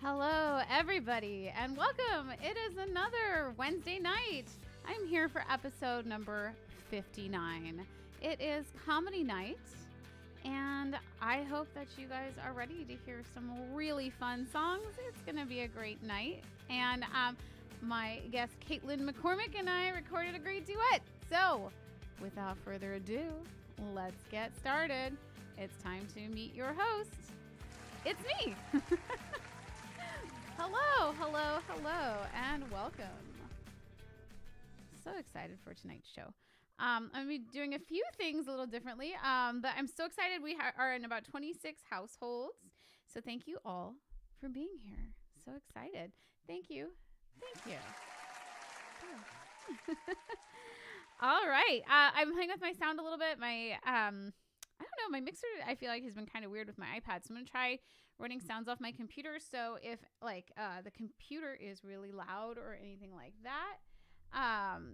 Hello, everybody, and welcome. It is another Wednesday night. I'm here for episode number 59. It is comedy night, and I hope that you guys are ready to hear some really fun songs. It's going to be a great night, and my guest Caitlin McCormick and I recorded a great duet. So, without further ado, let's get started. It's time to meet your host. It's me. Hello, and welcome. So excited for tonight's show. I'm going to be doing a few things a little differently, but I'm so excited. We are in about 26 households, so thank you all for being here. So excited. Thank you. All right. I'm playing with my sound a little bit. I don't know, my mixer, I feel like, has been kind of weird with my iPad, so I'm going to try running sounds off my computer. So if the computer is really loud or anything like that,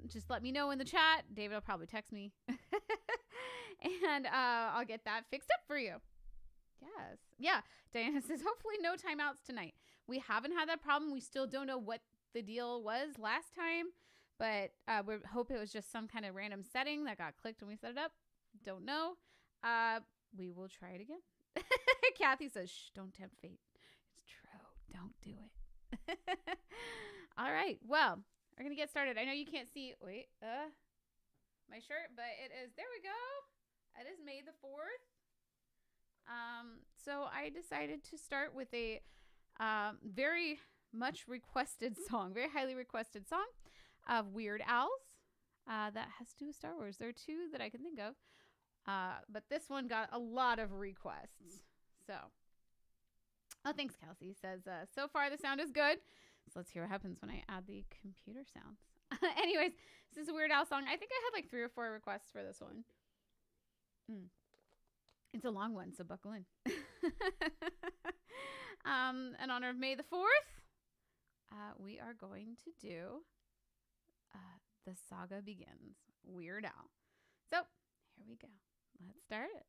just let me know in the chat. David will probably text me and I'll get that fixed up for you. Yes. Yeah. Diana says, hopefully no timeouts tonight. We haven't had that problem. We still don't know what the deal was last time, but we hope it was just some kind of random setting that got clicked when we set it up. Don't know. We will try it again. Kathy says, shh, don't tempt fate. It's true. Don't do it. All right. Well, we're going to get started. I know you can't see, my shirt, but it is, there we go. It is May the 4th. So I decided to start with a very much requested song, very highly requested song of Weird Al's that has to do with Star Wars. There are two that I can think of. But this one got a lot of requests. So, thanks, Kelsey. Says, so far the sound is good. So let's hear what happens when I add the computer sounds. Anyways, this is a Weird Al song. I think I had like 3 or 4 requests for this one. It's a long one, so buckle in. In honor of May the 4th, we are going to do The Saga Begins, Weird Al. So, here we go. Let's start it.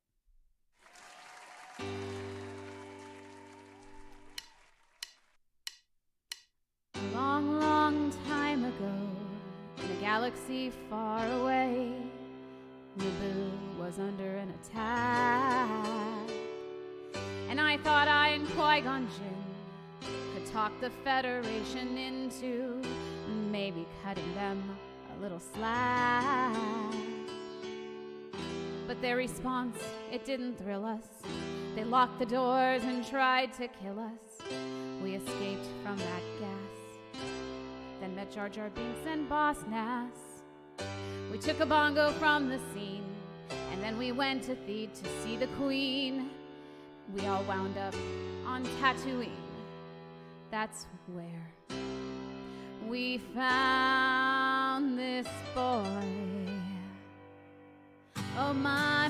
A long, long time ago, in a galaxy far away, Naboo was under an attack. And I thought I and Qui-Gon Jinn could talk the Federation into maybe cutting them a little slack. But their response, it didn't thrill us. They locked the doors and tried to kill us. We escaped from that gas, then met Jar Jar Binks and Boss Nass. We took a bongo from the scene, and then we went to Theed to see the Queen. We all wound up on Tatooine. That's where we found this boy. Oh my,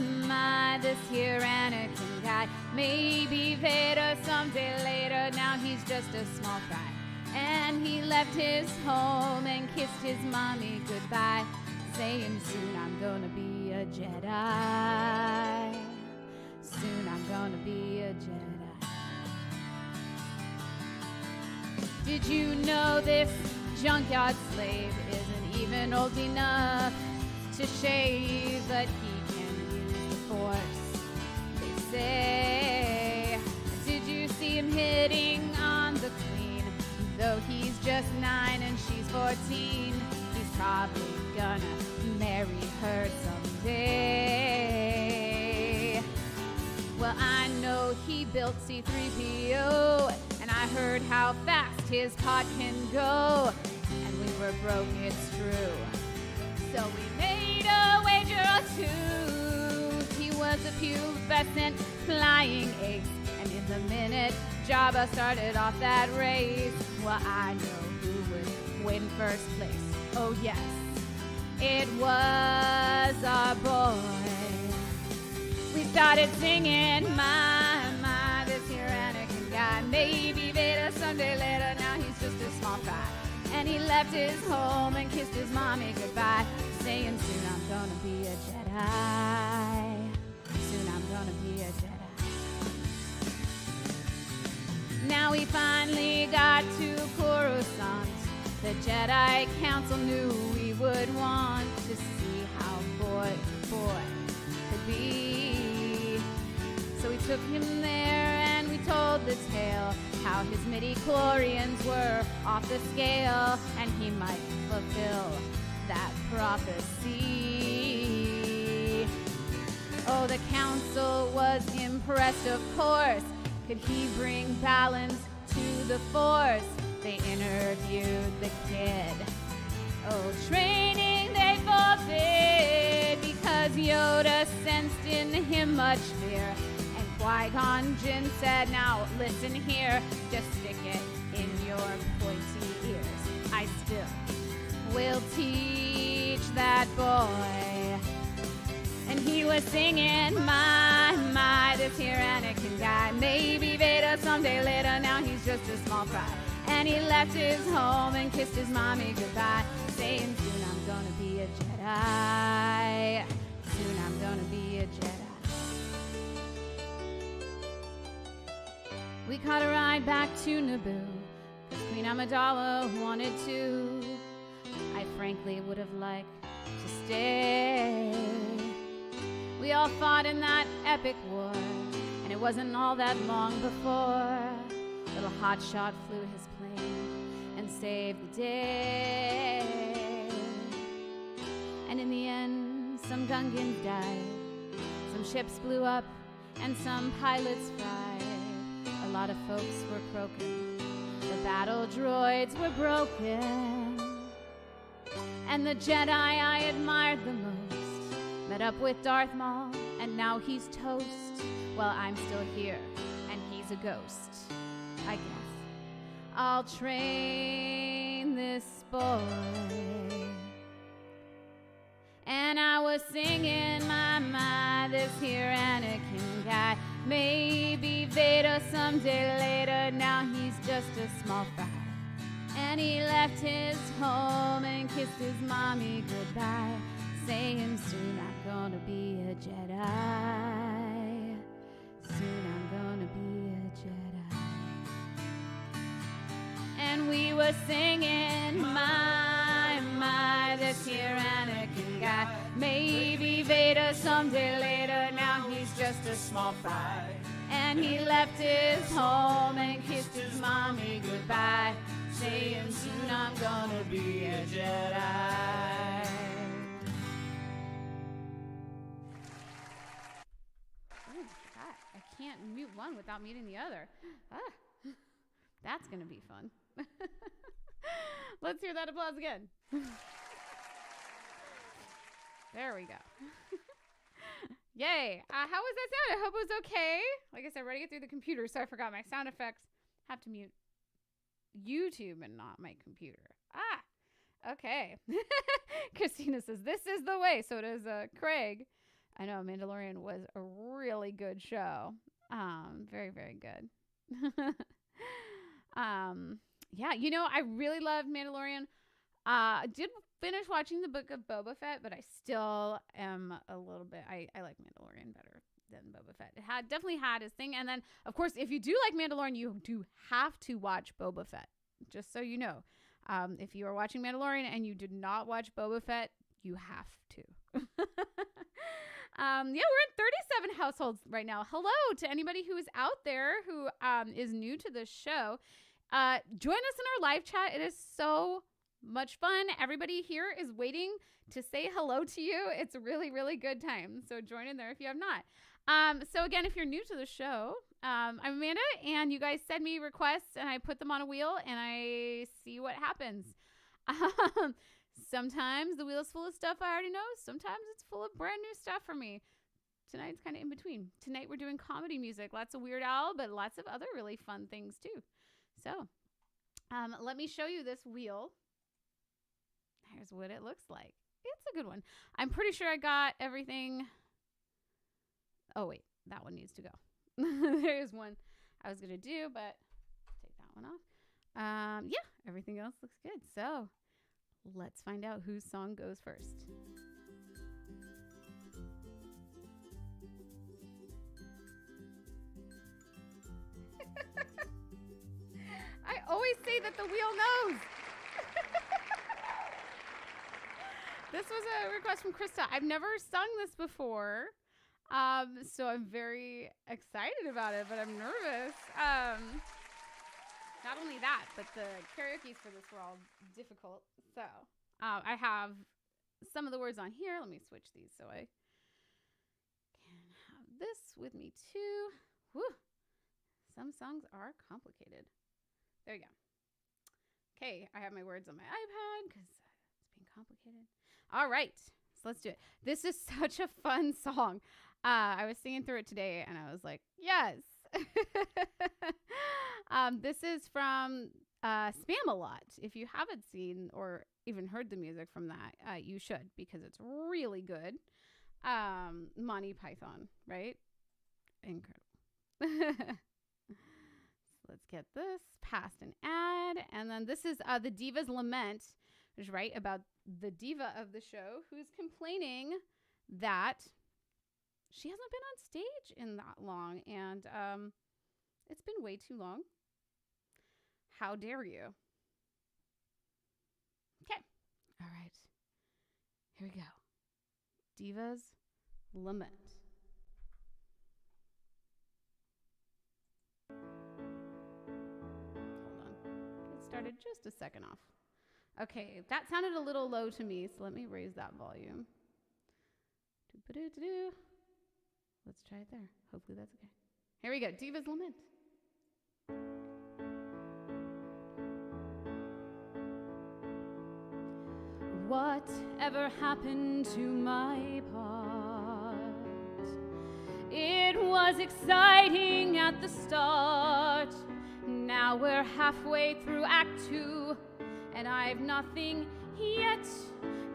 this here Anakin guy. Maybe Vader someday later. Now he's just a small fry. And he left his home and kissed his mommy goodbye, saying soon I'm gonna be a Jedi. Soon I'm gonna be a Jedi. Did you know this junkyard slave isn't even old enough to shave, but he can use the Force, they say. Did you see him hitting on the Queen? Though he's just 9 and she's 14, he's probably gonna marry her someday. Well, I know he built C-3PO, and I heard how fast his pod can go, and we were broke, it's true. So we made a wager or two. He was a pubescent flying ace, and in the minute Jabba started off that race, well, I know who would win first place. Oh yes, it was our boy. We started singing, my, this here Anakin guy. Maybe Vader someday later, now he's just a small fry. And he left his home and kissed his mommy goodbye, saying soon I'm gonna be a Jedi. Soon I'm gonna be a Jedi. Now he finally The Jedi Council knew we would want to see how boy could be. So we took him there and we told the tale, how his midi-chlorians were off the scale, and he might fulfill that prophecy. Oh, the council was impressed, of course. Could he bring balance to the force? They interviewed the kid. Oh, training they forbid, because Yoda sensed in him much fear. And Qui-Gon Jinn said, now listen here, just stick it in your pointy ears. I still will teach that boy. And he was singing, my, this here Anakin guy. Maybe Vader someday later, now he's just a small fry. And he left his home and kissed his mommy goodbye, saying, soon I'm gonna be a Jedi. Soon I'm gonna be a Jedi. We caught a ride back to Naboo, because Queen Amidala wanted to. I frankly would have liked to stay. We all fought in that epic war, and it wasn't all that long before little hotshot flew his plane and saved the day. And in the end, some Gungans died, some ships blew up, and some pilots fried. A lot of folks were croaking, the battle droids were broken. And the Jedi I admired the most met up with Darth Maul, and now he's toast. Well, I'm still here, and he's a ghost. I guess I'll train this boy. And I was singing, my, this here Anakin guy. Maybe Vader someday later, now he's just a small fry. And he left his home and kissed his mommy goodbye, saying, soon I'm gonna be a Jedi. Soon I'm gonna be a Jedi. And we were singing, my, this here Anakin guy. Maybe Vader someday later, now he's just a small fry. And he left his home and kissed his mommy goodbye, saying, soon I'm gonna be a Jedi. Oh, God, I can't mute one without muting the other. That's gonna be fun. Let's hear that applause again. There we go. Yay. How was that sound? I hope it was okay. Like I said, ready to get through the computer, so I forgot my sound effects. Have to mute YouTube and not my computer. Okay. Christina says, this is the way. So does Craig. I know Mandalorian was a really good show. Very, very good. Yeah, you know, I really loved Mandalorian. Did finish watching the Book of Boba Fett, but I still am a little bit, I like Mandalorian better than Boba Fett. It definitely had his thing. And then, of course, if you do like Mandalorian, you do have to watch Boba Fett, just so you know. If you are watching Mandalorian and you did not watch Boba Fett, you have to. Yeah, we're in 37 households right now. Hello to anybody who is out there who is new to the show. Join us in our live chat. It is so much fun. Everybody here is waiting to say hello to you. It's a really, really good time. So join in there if you have not. So again, if you're new to the show, I'm Amanda, and you guys send me requests and I put them on a wheel and I see what happens. Sometimes the wheel is full of stuff I already know. Sometimes it's full of brand new stuff for me. Tonight's kind of in between. Tonight we're doing comedy music. Lots of Weird Al, but lots of other really fun things too. So let me show you this wheel. Here's what it looks like. It's a good one. I'm pretty sure I got everything. Oh, wait. That one needs to go. There's one I was going to do, but take that one off. Yeah, everything else looks good. So let's find out whose song goes first. I always say that the wheel knows. This was a request from Krista. I've never sung this before, so I'm very excited about it, but I'm nervous. Not only that, but the karaoke for this were all difficult. So I have some of the words on here. Let me switch these so I can have this with me too. Whew. Some songs are complicated. There you go. Okay, I have my words on my iPad because it's being complicated. All right, so let's do it. This is such a fun song. I was singing through it today, and I was like, yes. This is from Spam-A-Lot. If you haven't seen or even heard the music from that, you should, because it's really good. Monty Python, right? Incredible. Let's get this past an ad. And then this is the Diva's Lament, which is right about the diva of the show who's complaining that she hasn't been on stage in that long. And it's been way too long. How dare you? Okay. All right. Here we go. Diva's Lament. Started just a second off. Okay, that sounded a little low to me, so let me raise that volume. Let's try it there. Hopefully that's okay. Here we go. Diva's Lament. Whatever happened to my part? It was exciting at the start. Now we're halfway through Act 2, and I've nothing yet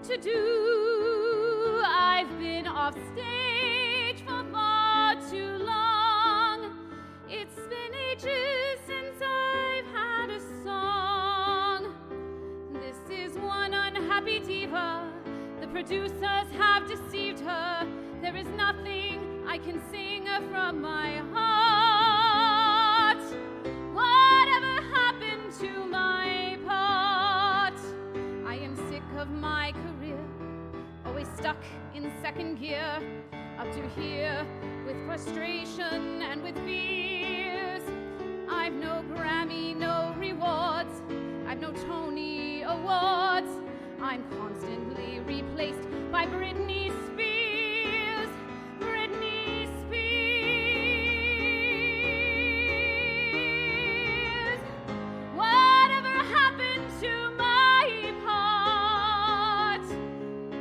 to do. I've been off stage for far too long. It's been ages since I've had a song. This is one unhappy diva. The producers have deceived her. There is nothing I can sing from my heart. Whatever happened to my part? I am sick of my career, always stuck in second gear, up to here with frustration and with fears. I've no Grammy, no rewards, I've no Tony Awards. I'm constantly replaced by Britney Spears. Britney Spears. Whatever happened to my part?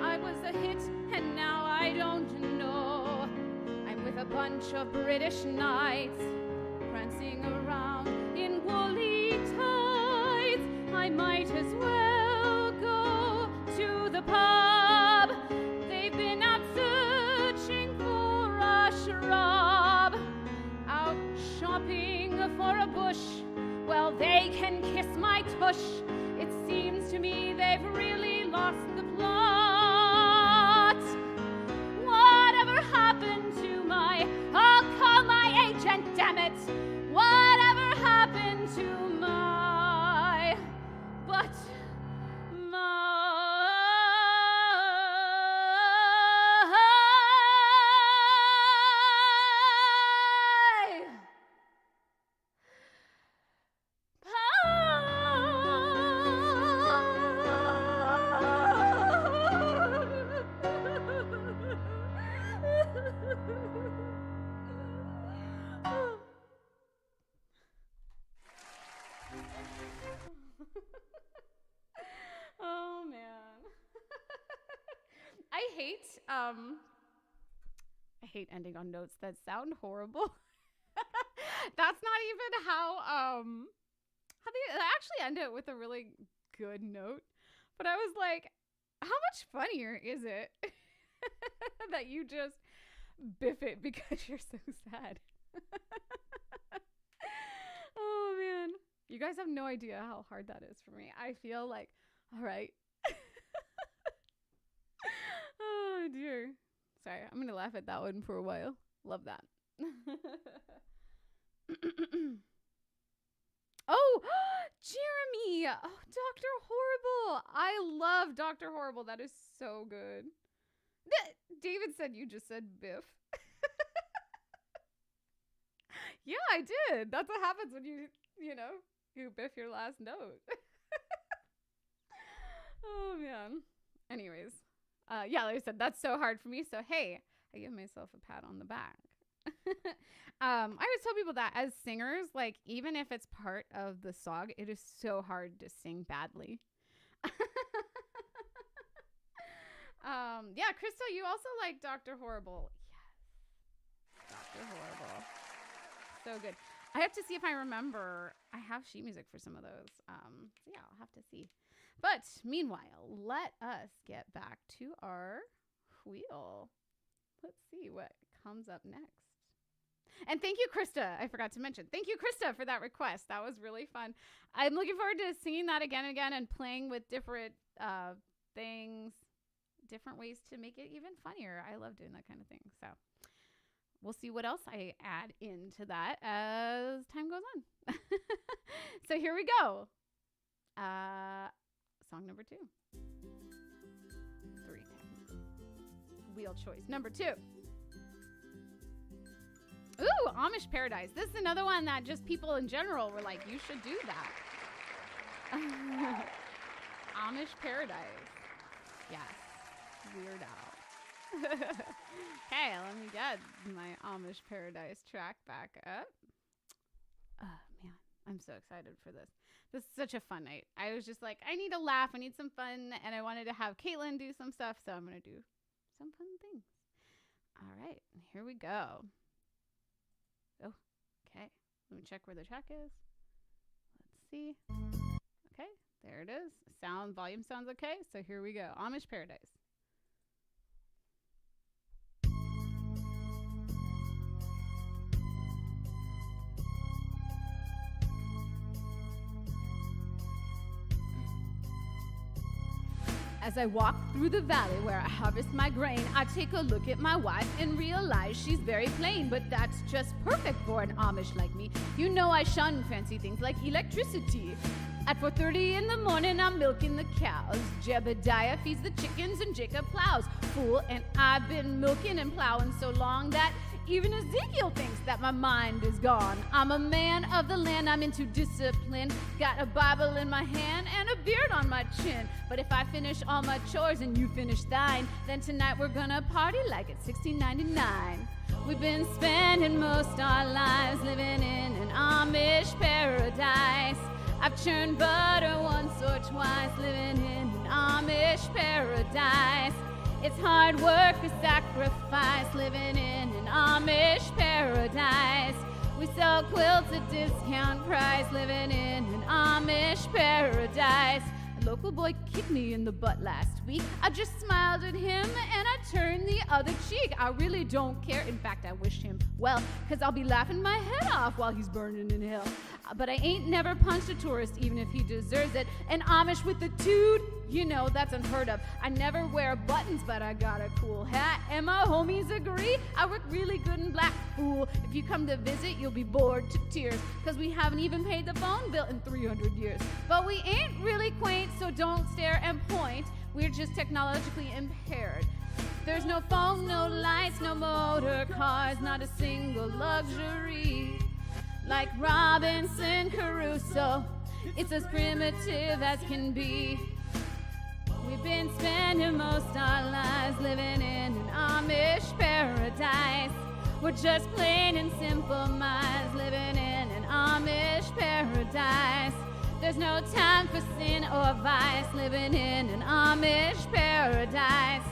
I was a hit and now I don't know. I'm with a bunch of British knights, prancing around in woolly tights. I might as well go to the pub. They've been out searching for a shrub, out shopping for a bush. Well, they can kiss my tush. It seems to me they've really lost the plot. Whatever happened to my, I'll call my agent, damn it. Whatever happened to my, but my. Oh man. I hate ending on notes that sound horrible. That's not even how they actually end it with a really good note. But I was like, how much funnier is it that you just biff it because you're so sad? Oh man. You guys have no idea how hard that is for me. I feel like, all right. Oh dear. Sorry, I'm going to laugh at that one for a while. Love that. Oh, Jeremy. Oh, Dr. Horrible. I love Dr. Horrible. That is so good. David said you just said Biff. Yeah, I did. That's what happens when you biff your last note. Oh, man. Anyways. Yeah, like I said, that's so hard for me. So, hey, I give myself a pat on the back. I always tell people that as singers, like, even if it's part of the song, it is so hard to sing badly. Yeah, Crystal, you also like Dr. Horrible. Yes. Dr. Horrible. So good. I have to see if I remember. I have sheet music for some of those. So yeah, I'll have to see. But meanwhile, let us get back to our wheel. Let's see what comes up next. And thank you, Krista. I forgot to mention. Thank you, Krista, for that request. That was really fun. I'm looking forward to singing that again and again and playing with different things, different ways to make it even funnier. I love doing that kind of thing. So we'll see what else I add into that as time goes on. So here we go. Song number 2. 3. Wheel choice number 2. Ooh, Amish Paradise. This is another one that just people in general were like, you should do that. Amish Paradise. Yes. Weird Al. Okay, let me get my Amish Paradise track back up. Oh, man. I'm so excited for this. This is such a fun night. I was just like, I need a laugh. I need some fun. And I wanted to have Caitlin do some stuff. So I'm going to do some fun things. All right. Here we go. Oh, okay. Let me check where the track is. Let's see. Okay, there it is. Volume sounds okay. So here we go. Amish Paradise. As I walk through the valley where I harvest my grain, I take a look at my wife and realize she's very plain, but that's just perfect for an Amish like me. You know I shun fancy things like electricity. At 4:30 in the morning, I'm milking the cows. Jebediah feeds the chickens and Jacob plows. Fool, and I've been milking and plowing so long that even Ezekiel thinks that my mind is gone. I'm a man of the land, I'm into discipline. Got a Bible in my hand and a beard on my chin. But if I finish all my chores and you finish thine, then tonight we're gonna party like it's 1699. We've been spending most our lives living in an Amish paradise. I've churned butter once or twice, living in an Amish paradise. It's hard work, a sacrifice, living in an Amish paradise. We sell quilts at discount price, living in an Amish paradise. A local boy kicked me in the butt last week. I just smiled at him and I turned the other cheek. I really don't care. In fact, I wish him well, cause I'll be laughing my head off while he's burning in hell. But I ain't never punched a tourist, even if he deserves it. An Amish with a toot, you know, that's unheard of. I never wear buttons, but I got a cool hat. And my homies agree, I work really good in black. Fool, if you come to visit, you'll be bored to tears, cause we haven't even paid the phone bill in 300 years. But we ain't really quaint, so don't stare and point. We're just technologically impaired. There's no phone, no lights, no motor cars, not a single luxury. Like Robinson Crusoe, it's as primitive as can be. We've been spending most our lives living in an Amish paradise. We're just plain and simple minds living in an Amish paradise. There's no time for sin or vice living in an Amish paradise.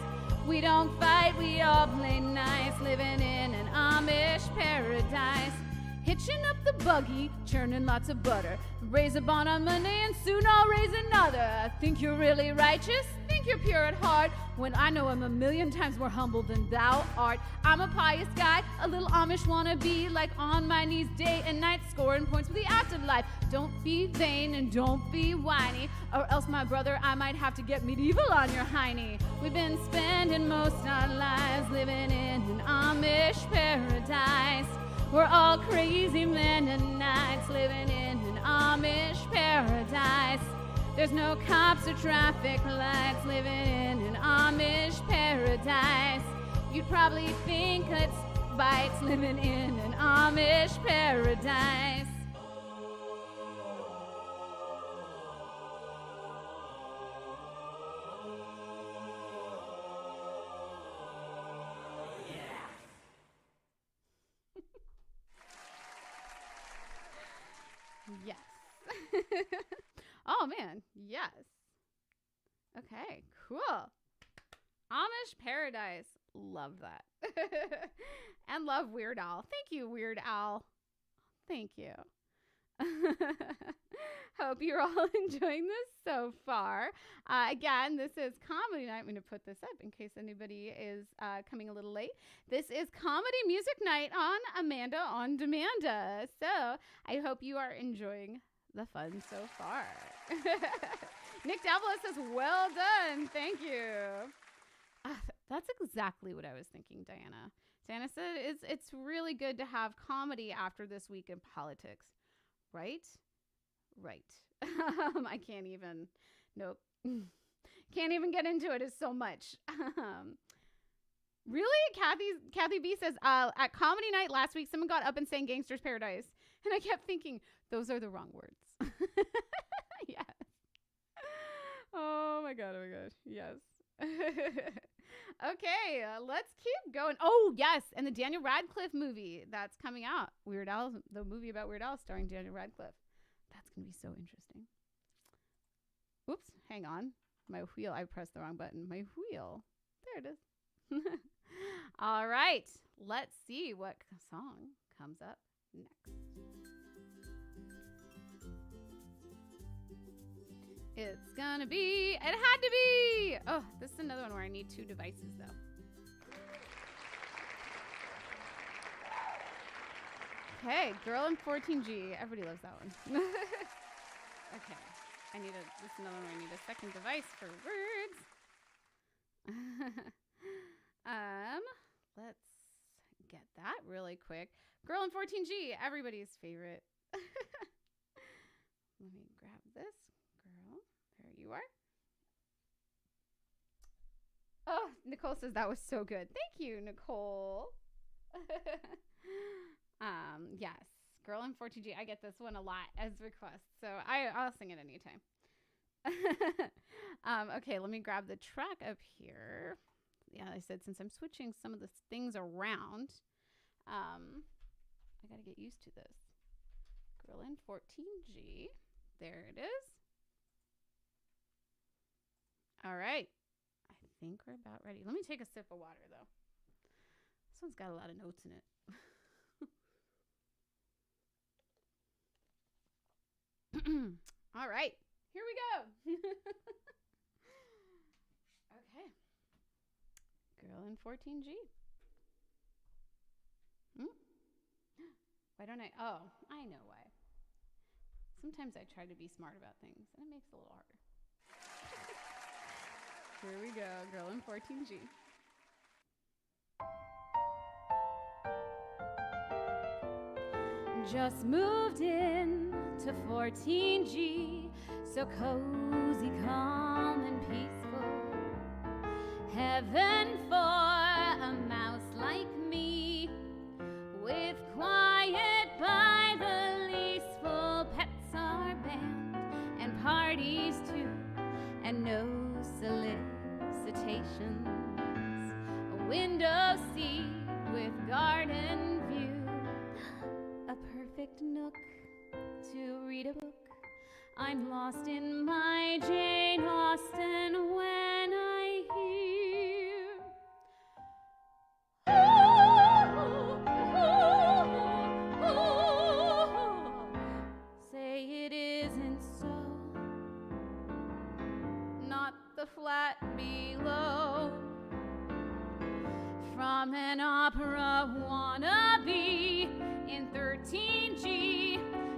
We don't fight, we all play nice living in an Amish paradise. Hitching up the buggy, churning lots of butter. Raise a bond on Monday and soon I'll raise another. Think you're really righteous? Think you're pure at heart? When I know I'm a million times more humble than thou art. I'm a pious guy, a little Amish wannabe, like on my knees day and night, scoring points for the afterlife. Don't be vain and don't be whiny, or else, my brother, I might have to get medieval on your hiney. We've been spending most our lives living in an Amish paradise. We're all crazy Mennonites living in an Amish paradise. There's no cops or traffic lights, living in an Amish paradise. You'd probably think it's bites, living in an Amish paradise. Yes. Oh, man. Yes. Okay, cool. Amish paradise. Love that. And love Weird Al. Thank you, Weird Al. Thank you. Hope you're all enjoying this so far. Again, this is comedy night. I'm going to put this up in case anybody is coming a little late. This is comedy music night on Amanda on Demanda. So I hope you are enjoying the fun so far. Nick Davila says, well done. Thank you. That's exactly what I was thinking, Diana. Diana said it's really good to have comedy after this week in politics. Right? Right. I can't even. Nope. Can't even get into it. It's so much. Really? Kathy B says, at comedy night last week, someone got up and sang Gangster's Paradise. And I kept thinking, those are the wrong words. Yes. Oh my God. Yes. Okay, let's keep going. Oh, yes. And the Daniel Radcliffe movie that's coming out. Weird Al, the movie about Weird Al starring Daniel Radcliffe. That's going to be so interesting. Oops, hang on. My wheel, I pressed the wrong button. My wheel. There it is. All right, let's see what song comes up next. It's gonna be, it had to be. Oh, this is another one where I need two devices though. Okay, Girl in 14G. Everybody loves that one. Okay, this is another one where I need a second device for words. Let's get that really quick. Girl in 14G, everybody's favorite. Let me grab this. Girl, there you are. Oh, Nicole says that was so good. Thank you, Nicole. Yes, Girl in 14G. I get this one a lot as requests, so I'll sing it anytime. Okay, let me grab the track up here. Yeah, I said since I'm switching some of the things around, I gotta get used to this. Girl in 14G. There it is. All right. I think we're about ready. Let me take a sip of water, though. This one's got a lot of notes in it. All right. Here we go. Okay. Girl in 14G. Why don't I? Oh, I know why. Sometimes I try to be smart about things, and it makes it a little harder. Here we go, Girl in 14G. Just moved in to 14G, so cozy, calm, and peaceful. Heaven for a mouse like me, with quiet by the lease, full pets are banned, and parties too, and no solicitations. A window seat with garden view, a perfect nook to read a book. I'm lost in my Jane Austen when I hear say it isn't so, not the flat below. From an opera wannabe in 13G,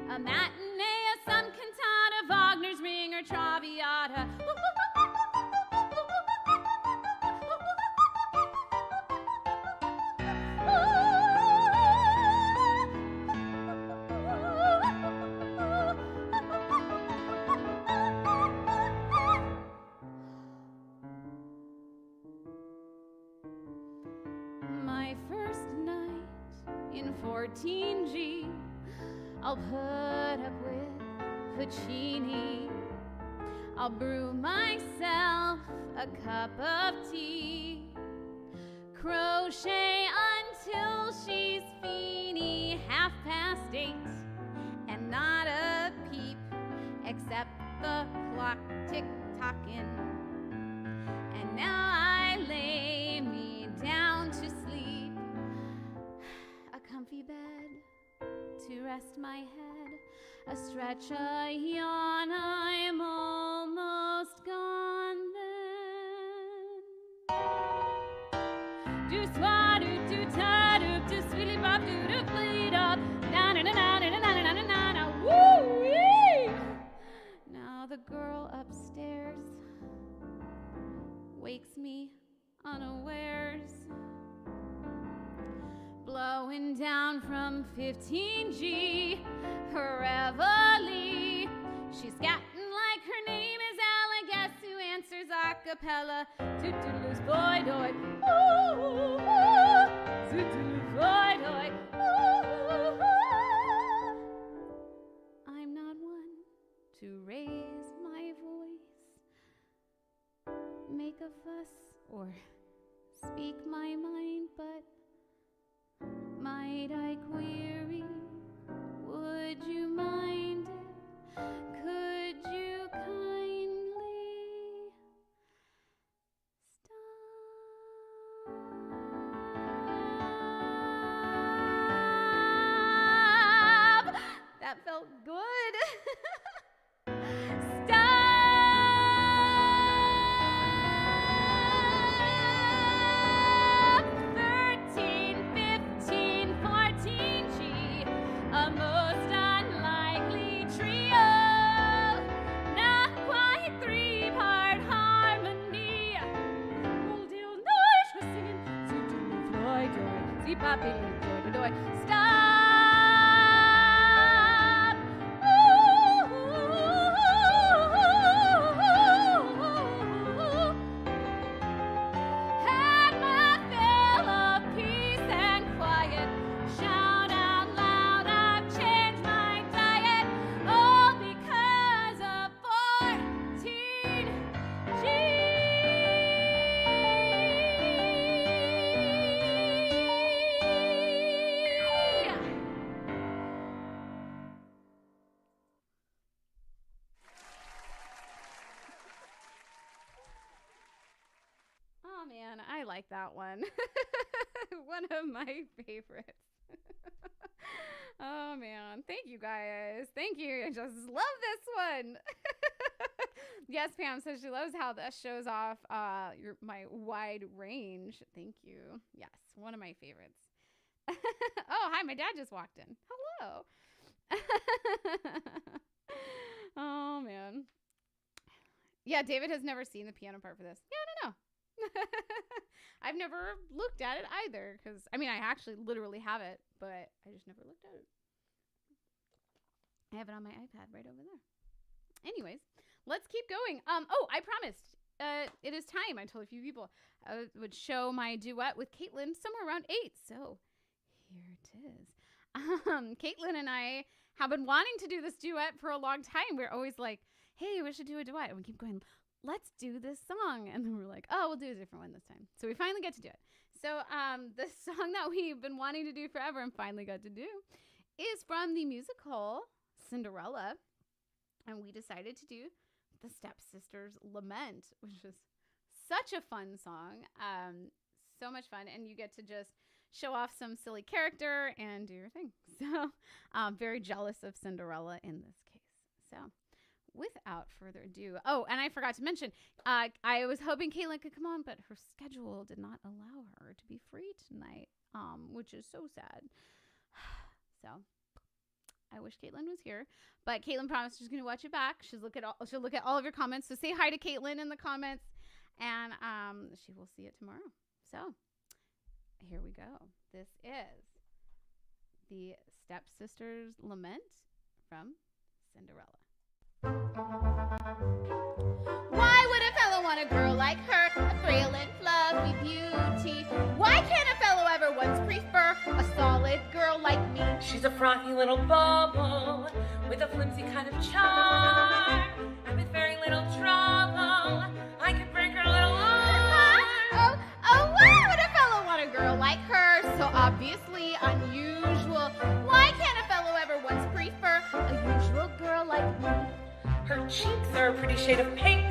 a matinee, a some cantata, Wagner's Ring or Traviata. my first night in 14G. I'll put up with Puccini. I'll brew myself a cup of tea. Crochet until she's feeny, 8:30, and not a peep except the clock tick-tocking. And now I lay me down to sleep, a comfy bed to rest my head, a stretch, a yawn, I'm almost gone then. Do swa do do ta do do swilly bop do do flee da na na na na na na na na na woo wee. Now the girl upstairs wakes me unawares, blowing down from 15G, her reveille. She's scatting like her name is Ella, guess who answers a cappella? Tootaloos boy doy, ooh, ooh, tootaloos boy doy, ooh, ooh. I'm not one to raise my voice, make a fuss, or speak my mind, but might I query, would you mind it? Could you kindly stop? That felt good. Stop. 13, 15, 14G, a most unlikely trio. Not quite 3-part harmony. Old deal noise was singing. Fly doy, see poppy doy doy. Stop. Ooh, had my fill of peace and quiet. Shout out loud, I've changed my diet, all because of 14G. Oh man, I like that one. One of my favorites. Oh man, thank you guys. Thank you. I just love this one. Yes, Pam says she loves how that shows off my wide range. Thank you. Yes, one of my favorites. Oh, hi, my dad just walked in. Hello. Oh man. Yeah, David has never seen the piano part for this. Yeah, I don't know. I've never looked at it either, because I mean I actually literally have it, but I just never looked at it. I have it on my iPad right over there. Anyways, let's keep going. Oh, I promised it is time. I told a few people I would show my duet with Caitlin somewhere around 8, so here it is. Caitlin and I have been wanting to do this duet for a long time. We're always like, hey, we should do a duet, and we keep going, let's do this song. And then we're like, oh, we'll do a different one this time. So we finally get to do it. So the song that we've been wanting to do forever and finally got to do is from the musical Cinderella. And we decided to do the Stepsisters' Lament, which is such a fun song. So much fun. And you get to just show off some silly character and do your thing. So I'm very jealous of Cinderella in this case. So without further ado, oh, and I forgot to mention, I was hoping Caitlin could come on, but her schedule did not allow her to be free tonight, which is so sad. So I wish Caitlin was here, but Caitlin promised she's going to watch it back. She'll look at all of your comments. So say hi to Caitlin in the comments, and she will see it tomorrow. So here we go. This is the Stepsisters' Lament from Cinderella. Why would a fellow want a girl like her, a frail and fluffy beauty? Why can't a fellow ever once with girl like me. She's a frothy little bubble with a flimsy kind of charm. And with very little trouble, I could break her little arm. Why would a fellow want a girl like her? So obviously unusual. Why can't a fellow ever once prefer a usual girl like me? Her cheeks are a pretty shade of pink,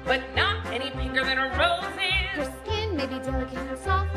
but not any pinker than a rose is. Her skin may be delicate and soft,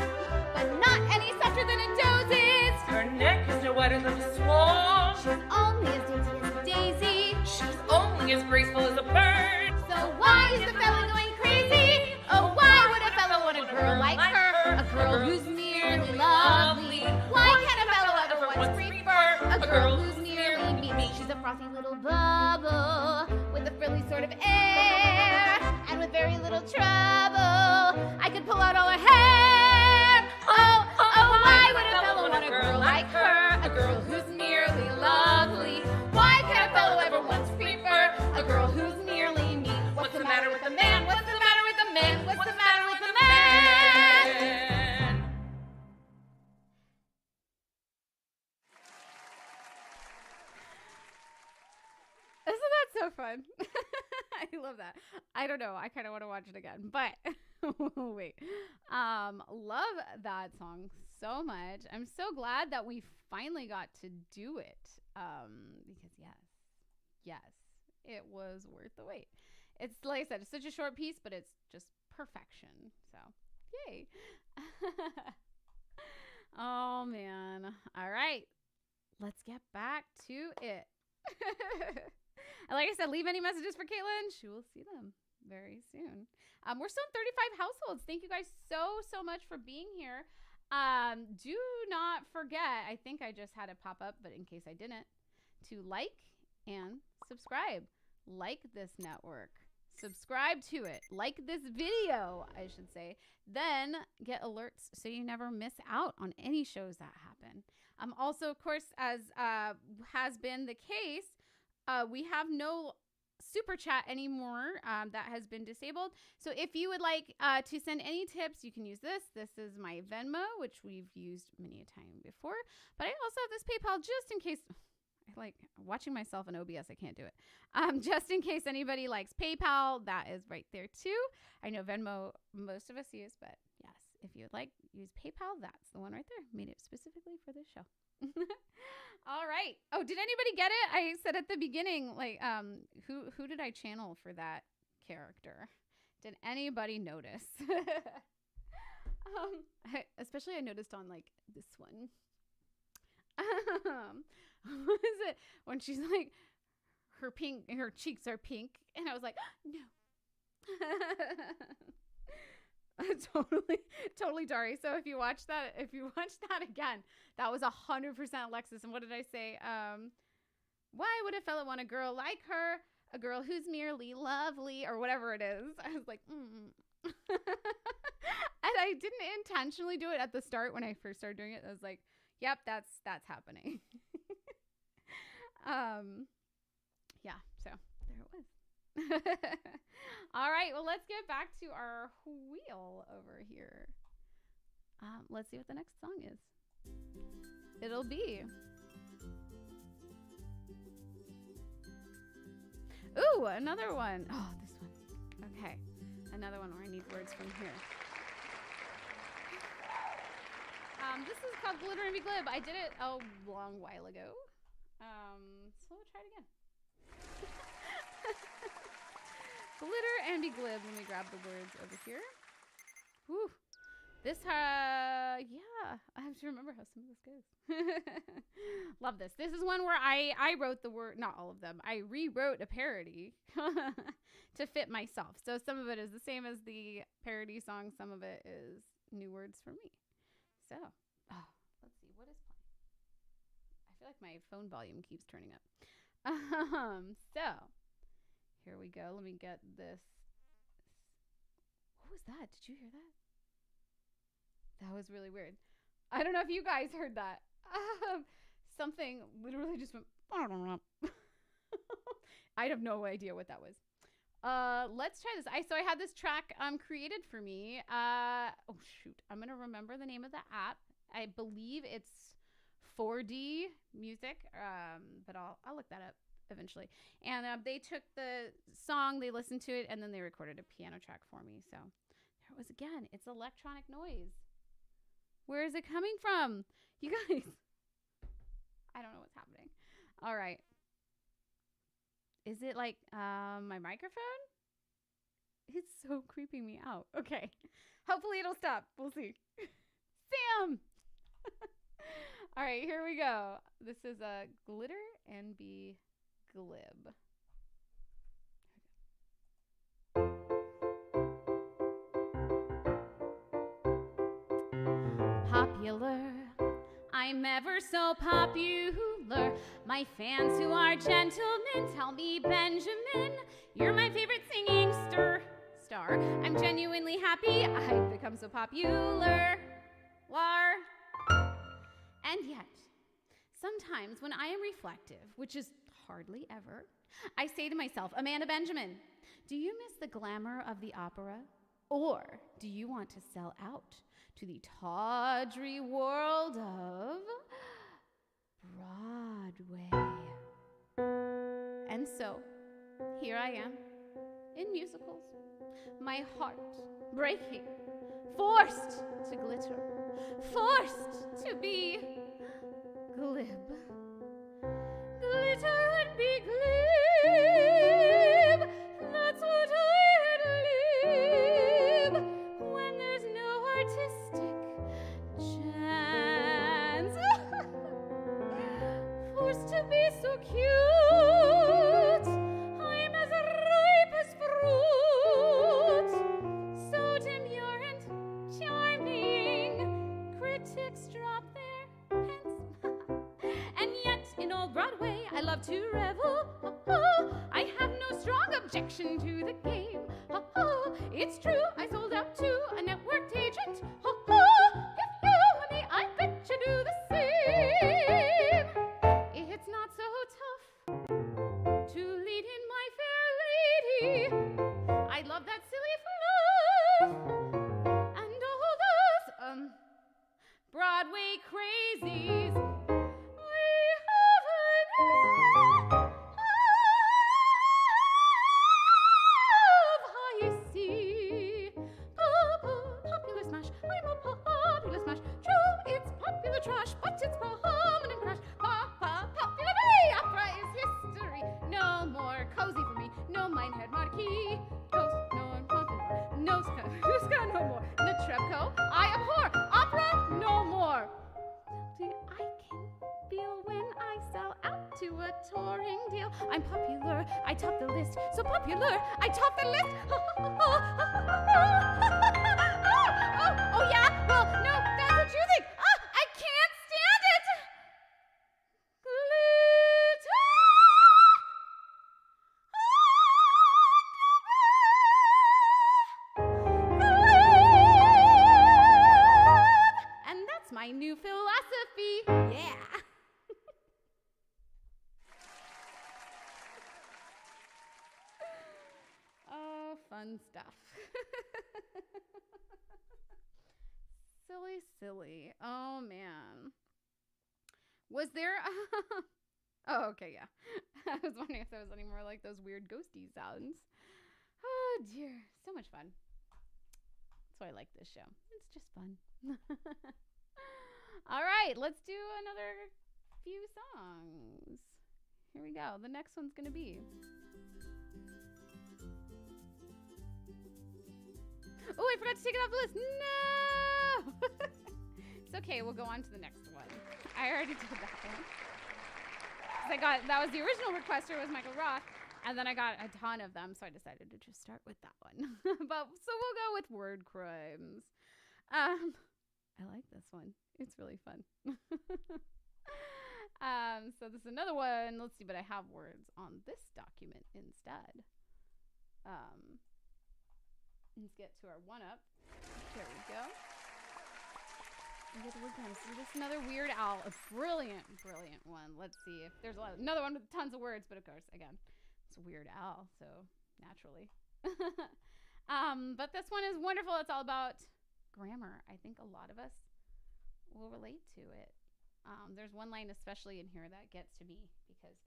but not any softer than a doe's is. Her neck is no wider than a swan. She's only as dainty as a daisy. She's only as graceful as a bird. So why is the fellow going crazy? Oh, why would a fellow want a girl like her? A girl who's merely lovely. Why can't a fellow ever once prefer a girl who's merely me? She's a frothy little bubble with a frilly sort of air, and with very little trouble, I could pull out all her hair. Why would a fellow want a girl like her? A girl who's merely lovely. Why can't a fellow ever once prefer a girl who's merely me? What's the matter with a man? What's the matter with a man? What's the matter with a man? Isn't that so fun? I love that. I don't know. I kind of want to watch it again, but wait. Love that song so much. I'm so glad that we finally got to do it. Because yes, it was worth the wait. It's like I said, it's such a short piece, but it's just perfection. So, yay. Oh man. All right. Let's get back to it. And like I said, leave any messages for Caitlin. She will see them very soon. We're still in 35 households. Thank you guys so much for being here. Do not forget, I think I just had it pop up, but in case I didn't, to like and subscribe. Like this network. Subscribe to it. Like this video, I should say. Then get alerts so you never miss out on any shows that happen. Also, of course, as has been the case, we have no super chat anymore. That has been disabled. So if you would like to send any tips, you can use this. This is my Venmo, which we've used many a time before. But I also have this PayPal just in case. I like watching myself in OBS. I can't do it. Just in case anybody likes PayPal, that is right there too. I know Venmo most of us use, but yes, if you would like use PayPal, that's the one right there. Made it specifically for this show. All right. Oh, did anybody get it? I said at the beginning, like, who did I channel for that character? Did anybody notice? Especially I noticed on like this one. What is it? When she's like, her cheeks are pink, and I was like, no. Totally Dari. So if you watch that again, that was 100% Alexis. And what did I say? Why would a fella want a girl like her? A girl who's merely lovely, or whatever it is. I was like, And I didn't intentionally do it at the start when I first started doing it. I was like, yep, that's happening. Yeah, so there it was. All right, well, let's get back to our wheel over here. Let's see what the next song is. It'll be ooh, another one. Oh, this one. Okay, another one where I need words from here. This is called Glitter and Be Glib. I did it a long while ago. So we'll try it again. Glitter and Be Glib. Let me grab the words over here. Whew. This, yeah, I have to remember how some of this goes. Love this. This is one where I wrote the word, not all of them. I rewrote a parody to fit myself. So some of it is the same as the parody song. Some of it is new words for me. So, let's see. What is playing? I feel like my phone volume keeps turning up. So, here we go. Let me get this. What was that? Did you hear that? That was really weird. I don't know if you guys heard that. Something literally just went. I have no idea what that was. Let's try this. So I had this track created for me. Oh shoot, I'm gonna remember the name of the app. I believe it's 4D music, but I'll look that up eventually. And they took the song, they listened to it, and then they recorded a piano track for me. So there it was again. It's electronic noise. Where is it coming from? You guys, I don't know what's happening. All right. Is it like my microphone? It's so creeping me out. Okay. Hopefully it'll stop. We'll see. Sam! All right, here we go. This is a glitter and be glib. Popular. I'm ever so popular. My fans who are gentlemen tell me, Benjamin, you're my favorite singing star. I'm genuinely happy I've become so popular. And yet, sometimes when I am reflective, which is hardly ever, I say to myself, Amanda Benjamin, do you miss the glamour of the opera? Or do you want to sell out to the tawdry world of Broadway? And so, here I am, in musicals, my heart breaking, forced to glitter, forced to be glib. Glitter and be glib, that's what I live when there's no artistic chance. Forced to be so cute, I'm as ripe as fruit, so demure and charming, critics drop their pens. And yet in old Broadway I love to revel. I have no strong objection to the game. It's true, I sold out to a networked agent. If you were me, I bet you do the same. It's not so tough to lead in my fair lady. I love that silly fluff and all those Broadway crazies. Trash, but it's permanent crash. Popular Bay opera is history. No more cozy for me. No minehead marquee. Toast, no confident. No ska, no more. No Trebko, I abhor. Opera, no more. I can feel when I sell out to a touring deal. I'm popular, I top the list. So popular, I top the list. Oh yeah? Well, no, that's what you think. I can't stand it. Glitter. And that's my new philosophy. Yeah. Oh, fun stuff. Silly. Oh, man. Was there... Oh, okay, yeah. I was wondering if there was any more like those weird ghosty sounds. Oh, dear. So much fun. That's why I like this show. It's just fun. All right, let's do another few songs. Here we go. The next one's going to be... Oh, I forgot to take it off the list. No! It's okay. We'll go on to the next one. I already did that one. That was the original requester was Michael Roth, and then I got a ton of them, so I decided to just start with that one. So we'll go with Word Crimes. I like this one. It's really fun. So this is another one. Let's see, but I have words on this document instead. Let's get to our one-up. There we go. We get the Word Crimes. So this is another Weird Al. A brilliant one. Let's see if there's another one with tons of words, but of course, again, it's Weird Al, so naturally. But this one is wonderful. It's all about grammar. I think a lot of us will relate to it. There's one line especially in here that gets to me because,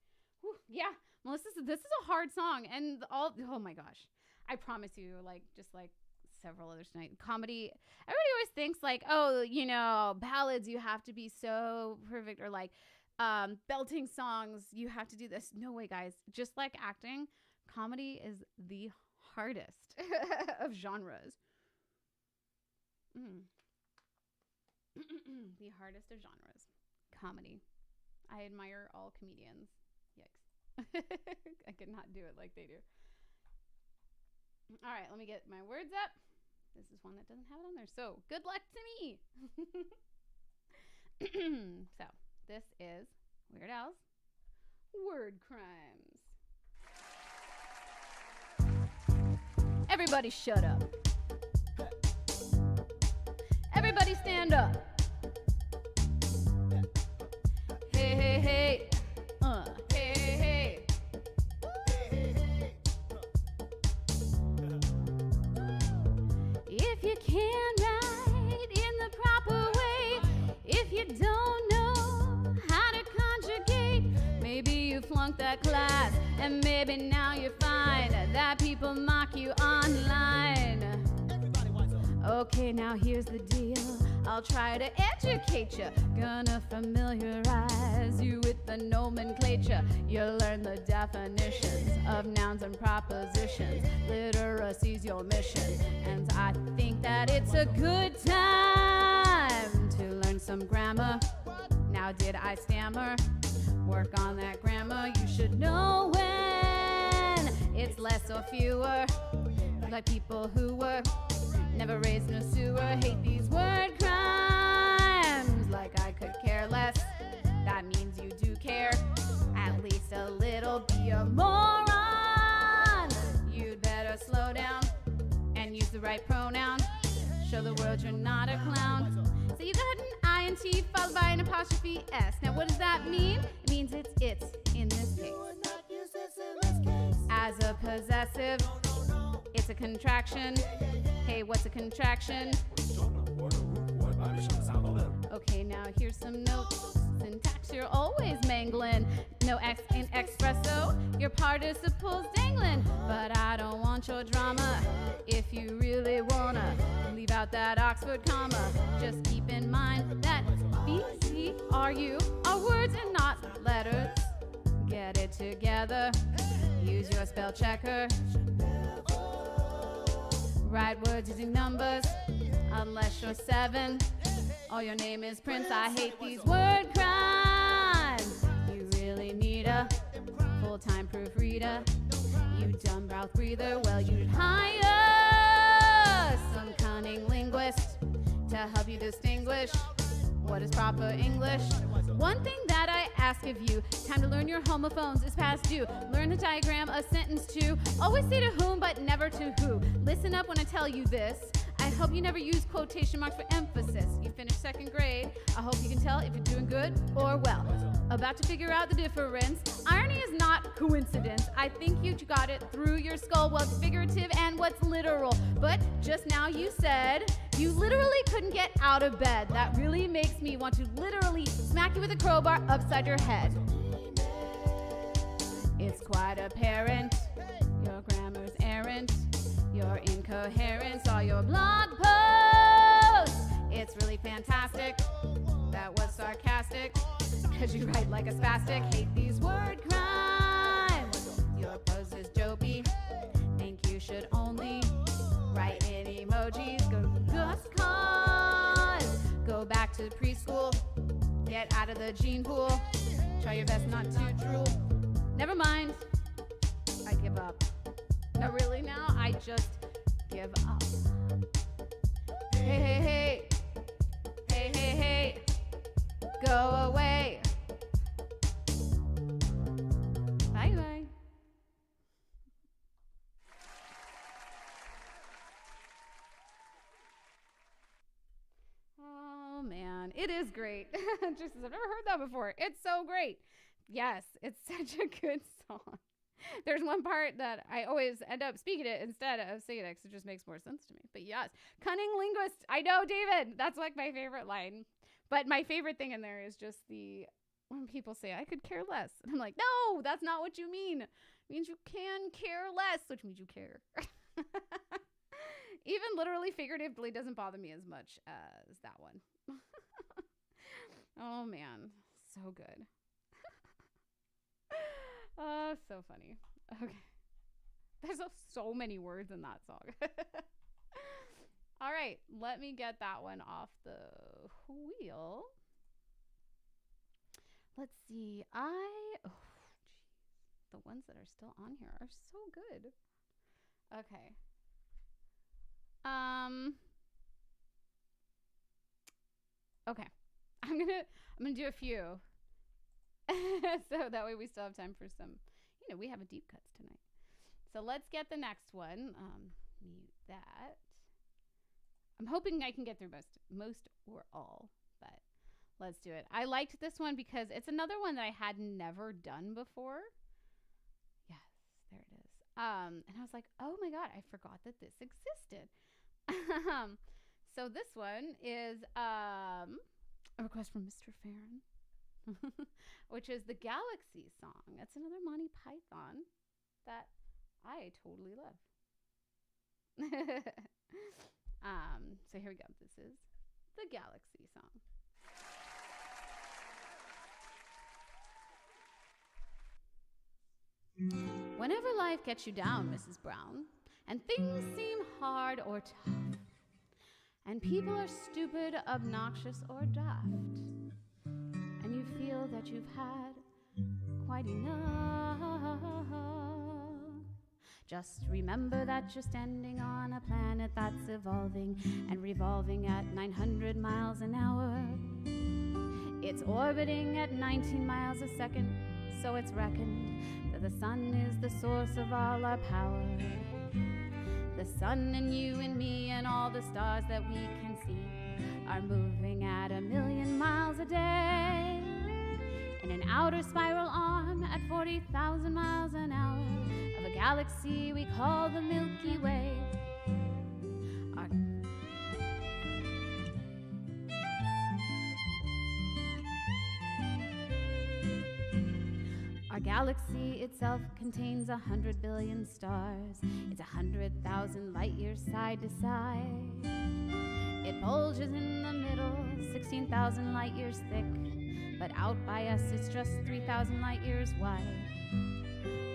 yeah, Melissa, this is a hard song. And oh my gosh. I promise you, like, just like several others tonight, comedy, everybody always thinks like, oh, you know, ballads, you have to be so perfect, or like belting songs, you have to do this. No way, guys. Just like acting, comedy is the hardest of genres. The hardest of genres. Comedy. I admire all comedians. Yikes. I could not do it like they do. All right, let me get my words up. This is one that doesn't have it on there. So, good luck to me. So, this is Weird Al's Word Crimes. Everybody shut up. Everybody stand up. Hey, hey, hey. Hey, hey, hey. If you can't write in the proper way, if you don't know how to conjugate, maybe you flunked that class, and maybe now you find that people mock you online. Okay, now here's the deal. I'll try to educate you. Gonna familiarize you with the nomenclature. You'll learn the definitions of nouns and propositions. Literacy's your mission, and I think that it's a good time to learn some grammar. Now did I stammer? Work on that grammar. You should know when it's less or fewer, like people who were never raised in a sewer. Hate these word crimes like I could care less. That means you do care, at least a little. Be a moron. You'd better slow down and use the right pronoun. Show the world you're not a clown. So you got an INT followed by an apostrophe S. Now what does that mean? It means it's in this case. As a possessive, it's a contraction. Hey, what's a contraction? Okay, now here's some notes. Syntax, you're always mangling. No X in espresso, your participle's dangling. But I don't want your drama. If you really wanna leave out that Oxford comma, just keep in mind that B, C, R, U are words and not letters. Get it together. Use your spell checker. Write words using numbers, unless you're 7 or your name is Prince. I hate these word crimes. You really need a full-time proofreader. You dumb mouth breather. Well, you'd hire some cunning linguist to help you distinguish what is proper English. One thing that I ask of you, time to learn your homophones is past due. Learn to diagram a sentence too. Always say to whom, but never to who. Listen up when I tell you this. I hope you never use quotation marks for emphasis. You finished 2nd grade. I hope you can tell if you're doing good or well. About to figure out the difference. Irony is not coincidence. I think you got it through your skull. What's figurative and what's literal. But just now you said you literally couldn't get out of bed. That really makes me want to literally smack you with a crowbar upside your head. It's quite apparent your grammar's errant. Your incoherence, all your blog posts. It's really fantastic. That was sarcastic, cause you write like a spastic. Hate these word crimes. Your prose is dopey. Think you should only write in emojis. Go just cause. Go back to preschool. Get out of the gene pool. Try your best not to drool. Never mind. I give up. No, really now? I just give up. Hey, hey, hey. Hey, hey, hey. Go away. Bye, bye. Oh, man. It is great. Just I've never heard that before. It's so great. Yes, it's such a good song. There's one part that I always end up speaking it instead of singing it because it just makes more sense to me. But yes, cunning linguist. I know, David. That's like my favorite line. But my favorite thing in there is just when people say, I could care less. And I'm like, no, that's not what you mean. It means you can care less, which means you care. Even literally figuratively doesn't bother me as much as that one. Oh, man. So good. Oh, so funny. Okay. There's so many words in that song. All right. Let me get that one off the wheel. Let's see. The ones that are still on here are so good. Okay. Okay. I'm gonna do a few. So that way we still have time for some, we have a deep cuts tonight. So let's get the next one. Mute that. I'm hoping I can get through most or all, but let's do it. I liked this one because it's another one that I had never done before. Yes, there it is. And I was like, oh my God, I forgot that this existed. So this one is a request from Mr. Farron, which is the Galaxy song. That's another Monty Python that I totally love. So here we go. This is the Galaxy song. Whenever life gets you down, Mrs. Brown, and things seem hard or tough, and people are stupid, obnoxious, or daft, and you feel that you've had quite enough, just remember that you're standing on a planet that's evolving and revolving at 900 miles an hour. It's orbiting at 19 miles a second, so it's reckoned that the sun is the source of all our power. The sun and you and me and all the stars that we can see are moving at 1,000,000 miles a day in an outer spiral arm at 40,000 miles an hour of a galaxy we call the Milky Way. Our galaxy itself contains 100 billion stars. It's 100,000 light years side to side. It bulges in the middle, 16,000 light years thick. But out by us, it's just 3,000 light years wide.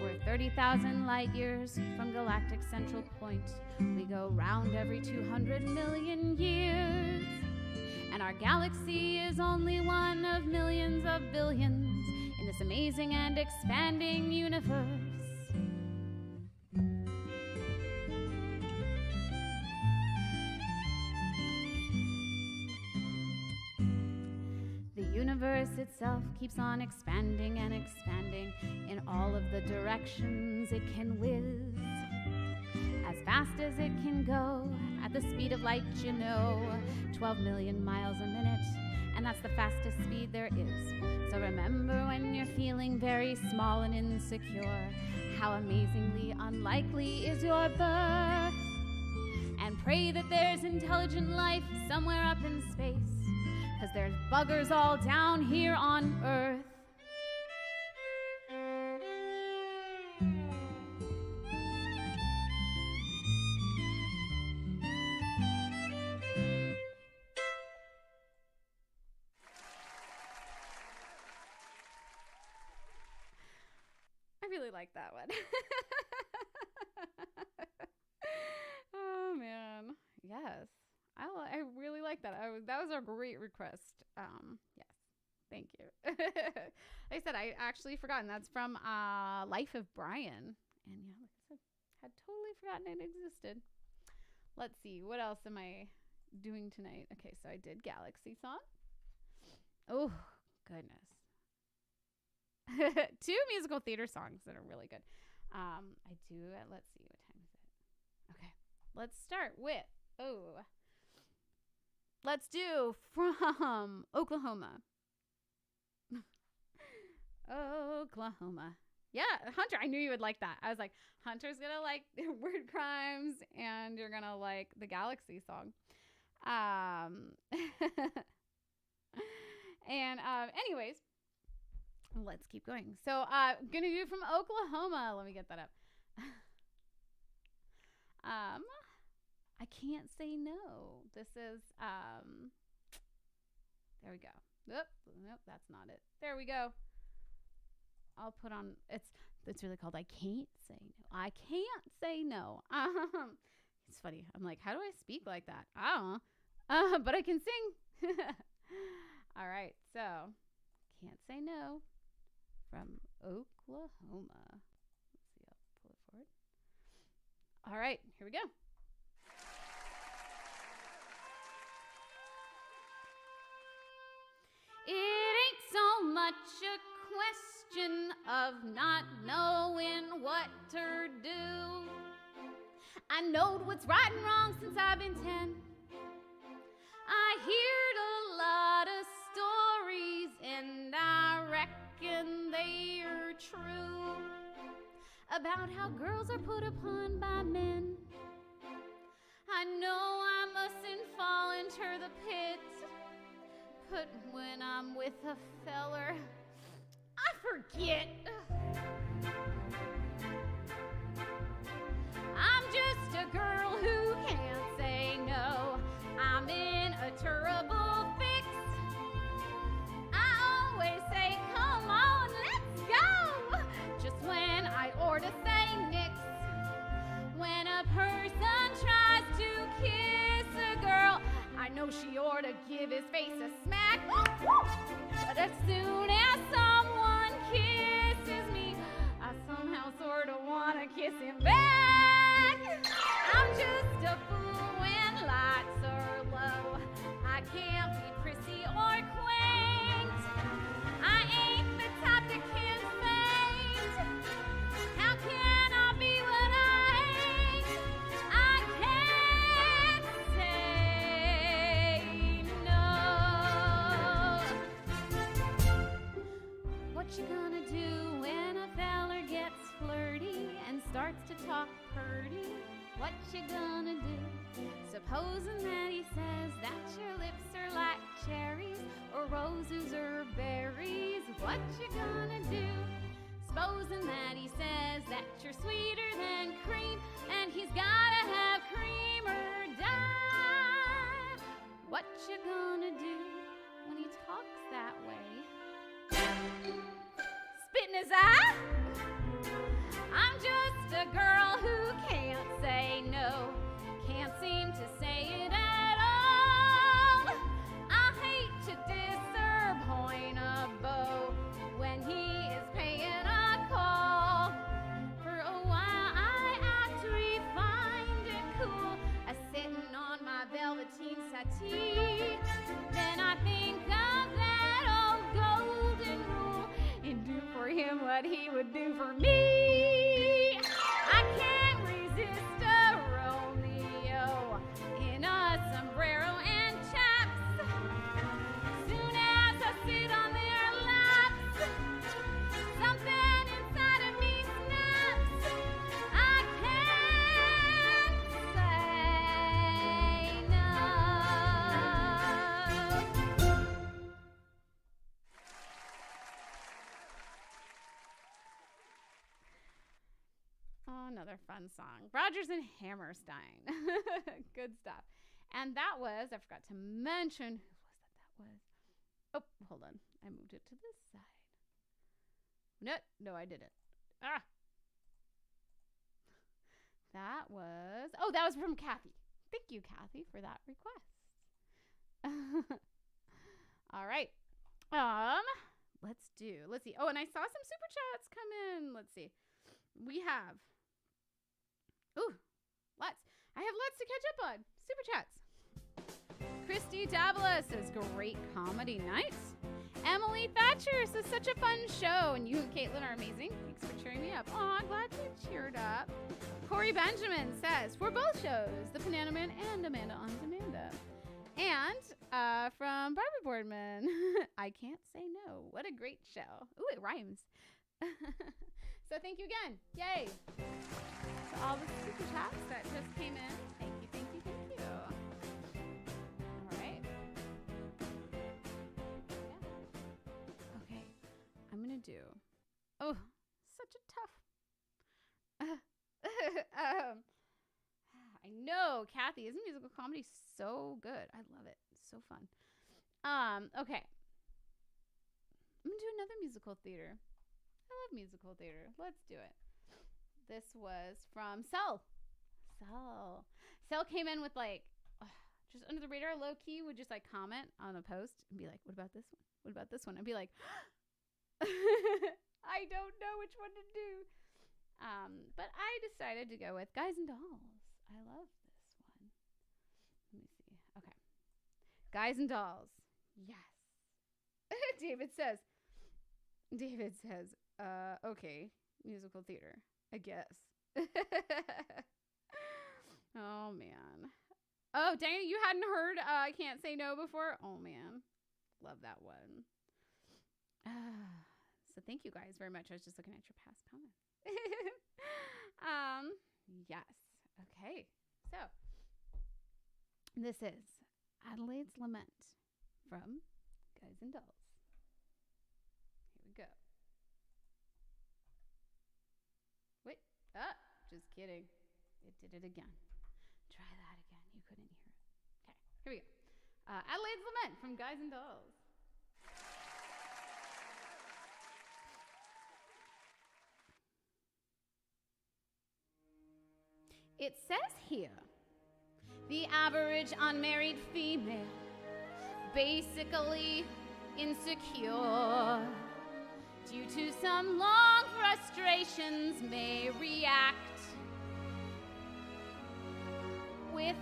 We're 30,000 light years from galactic central point. We go round every 200 million years. And our galaxy is only one of millions of billions in this amazing and expanding universe. The universe itself keeps on expanding and expanding in all of the directions it can whiz. As fast as it can go, at the speed of light, 12 million miles a minute. And that's the fastest speed there is. So remember when you're feeling very small and insecure, how amazingly unlikely is your birth. And pray that there's intelligent life somewhere up in space, 'cause there's buggers all down here on Earth. I really like that one. Oh man, yes, I really like that. That was a great request. Yes, thank you. Like I said, I actually forgotten that's from Life of Brian, and yeah, like I said, had totally forgotten it existed. Let's see, what else am I doing tonight? Okay, so I did Galaxy song. Oh goodness. 2 musical theater songs that are really good. I do, let's see, what time is it? Okay, let's start with, let's do From Oklahoma. Oklahoma. Yeah, Hunter, I knew you would like that. I was like, Hunter's gonna like word crimes and you're gonna like the Galaxy song. And anyways, let's keep going. So gonna do from Oklahoma. Let me get that up. I can't say no. This is there we go. Nope, that's not it. There we go. I'll put on it's really called I Can't Say No. I can't say no. It's funny. I'm like, how do I speak like that? I don't know. But I can sing. All right. So, Can't Say No from Oklahoma. Let's see. I'll pull it forward. All right. Here we go. It ain't so much a question of not knowing what to do. I knowed what's right and wrong since I've been 10. I heard a lot of stories and I reckon they're true about how girls are put upon by men. I know I mustn't fall into the pit, but when I'm with a feller, I forget. I'm just a girl who can't say no. I'm in a terrible fix. I always say, come on, let's go, just when I ought to say nix. When a person tries to kiss a girl, I know she ought to give his face a smack. But as soon as someone kisses me, I somehow sort of want to kiss him back. I'm just a fool when lights are low. I can't be prissy or quaint. I ain't the type that can faint. How can I be what I ain't? I can't say no. What you gonna do when a feller gets flirty and starts to talk purty? What you gonna do? Supposing that he says that your lips are like cherries or roses or berries. What you gonna do? Supposing that he says that you're sweeter than cream and he's gotta have cream or die. What you gonna do when he talks that way? Spit in his eye? I'm just a girl who can't say no, can't seem to say it at all. I hate to disappoint a beau when he is paying a call. For a while I act refined and cool, sitting on my velveteen settee. Then I think of that old golden rule and do for him what he would do for me. I can't resist a Romeo in a sombrero and chaps. Soon as I sit on their laps, something inside of me snaps. I can't say no. Oh, another fun song. Rodgers and Hammerstein. Good stuff. And that was, I forgot to mention, who was that? Oh, hold on. I moved it to this side. No, I didn't. That was from Kathy. Thank you, Kathy, for that request. All right. Let's see. Oh, and I saw some super chats come in. Let's see. We have I have lots to catch up on. Super chats. Christy Davila says, great comedy nights. Emily Thatcher says, such a fun show. And you and Caitlin are amazing. Thanks for cheering me up. Oh, I'm glad you cheered up. Corey Benjamin says, for both shows, The Banana Man and Amanda on Demanda. And from Barbara Boardman, I can't say no. What a great show. Ooh, it rhymes. So thank you again. Yay. To all the super chats that just came in. Thank you. All right. do? Oh, such a tough. I know, Kathy. Isn't musical comedy so good? I love it. It's so fun. Okay. I'm gonna do another musical theater. I love musical theater. Let's do it. This was from Cell. Cell came in with like just under the radar, low key, would just like comment on a post and be like, "What about this one? What about this one?" I'd be like, "I don't know which one to do." But I decided to go with Guys and Dolls. I love this one. Let me see. Okay. Guys and Dolls. Yes. David says, okay, musical theater, I guess. Oh, man. Oh, Diana, you hadn't heard I Can't Say No before? Oh, man. Love that one. So thank you guys very much. I was just looking at your past comments. Yes. Okay. So this is Adelaide's Lament from Guys and Dolls. Here we go. Wait. Just kidding. It did it again. Try that again. You couldn't hear it. Okay. Here we go. Adelaide's Lament from Guys and Dolls. It says here, the average unmarried female, basically insecure, due to some long frustrations, may react with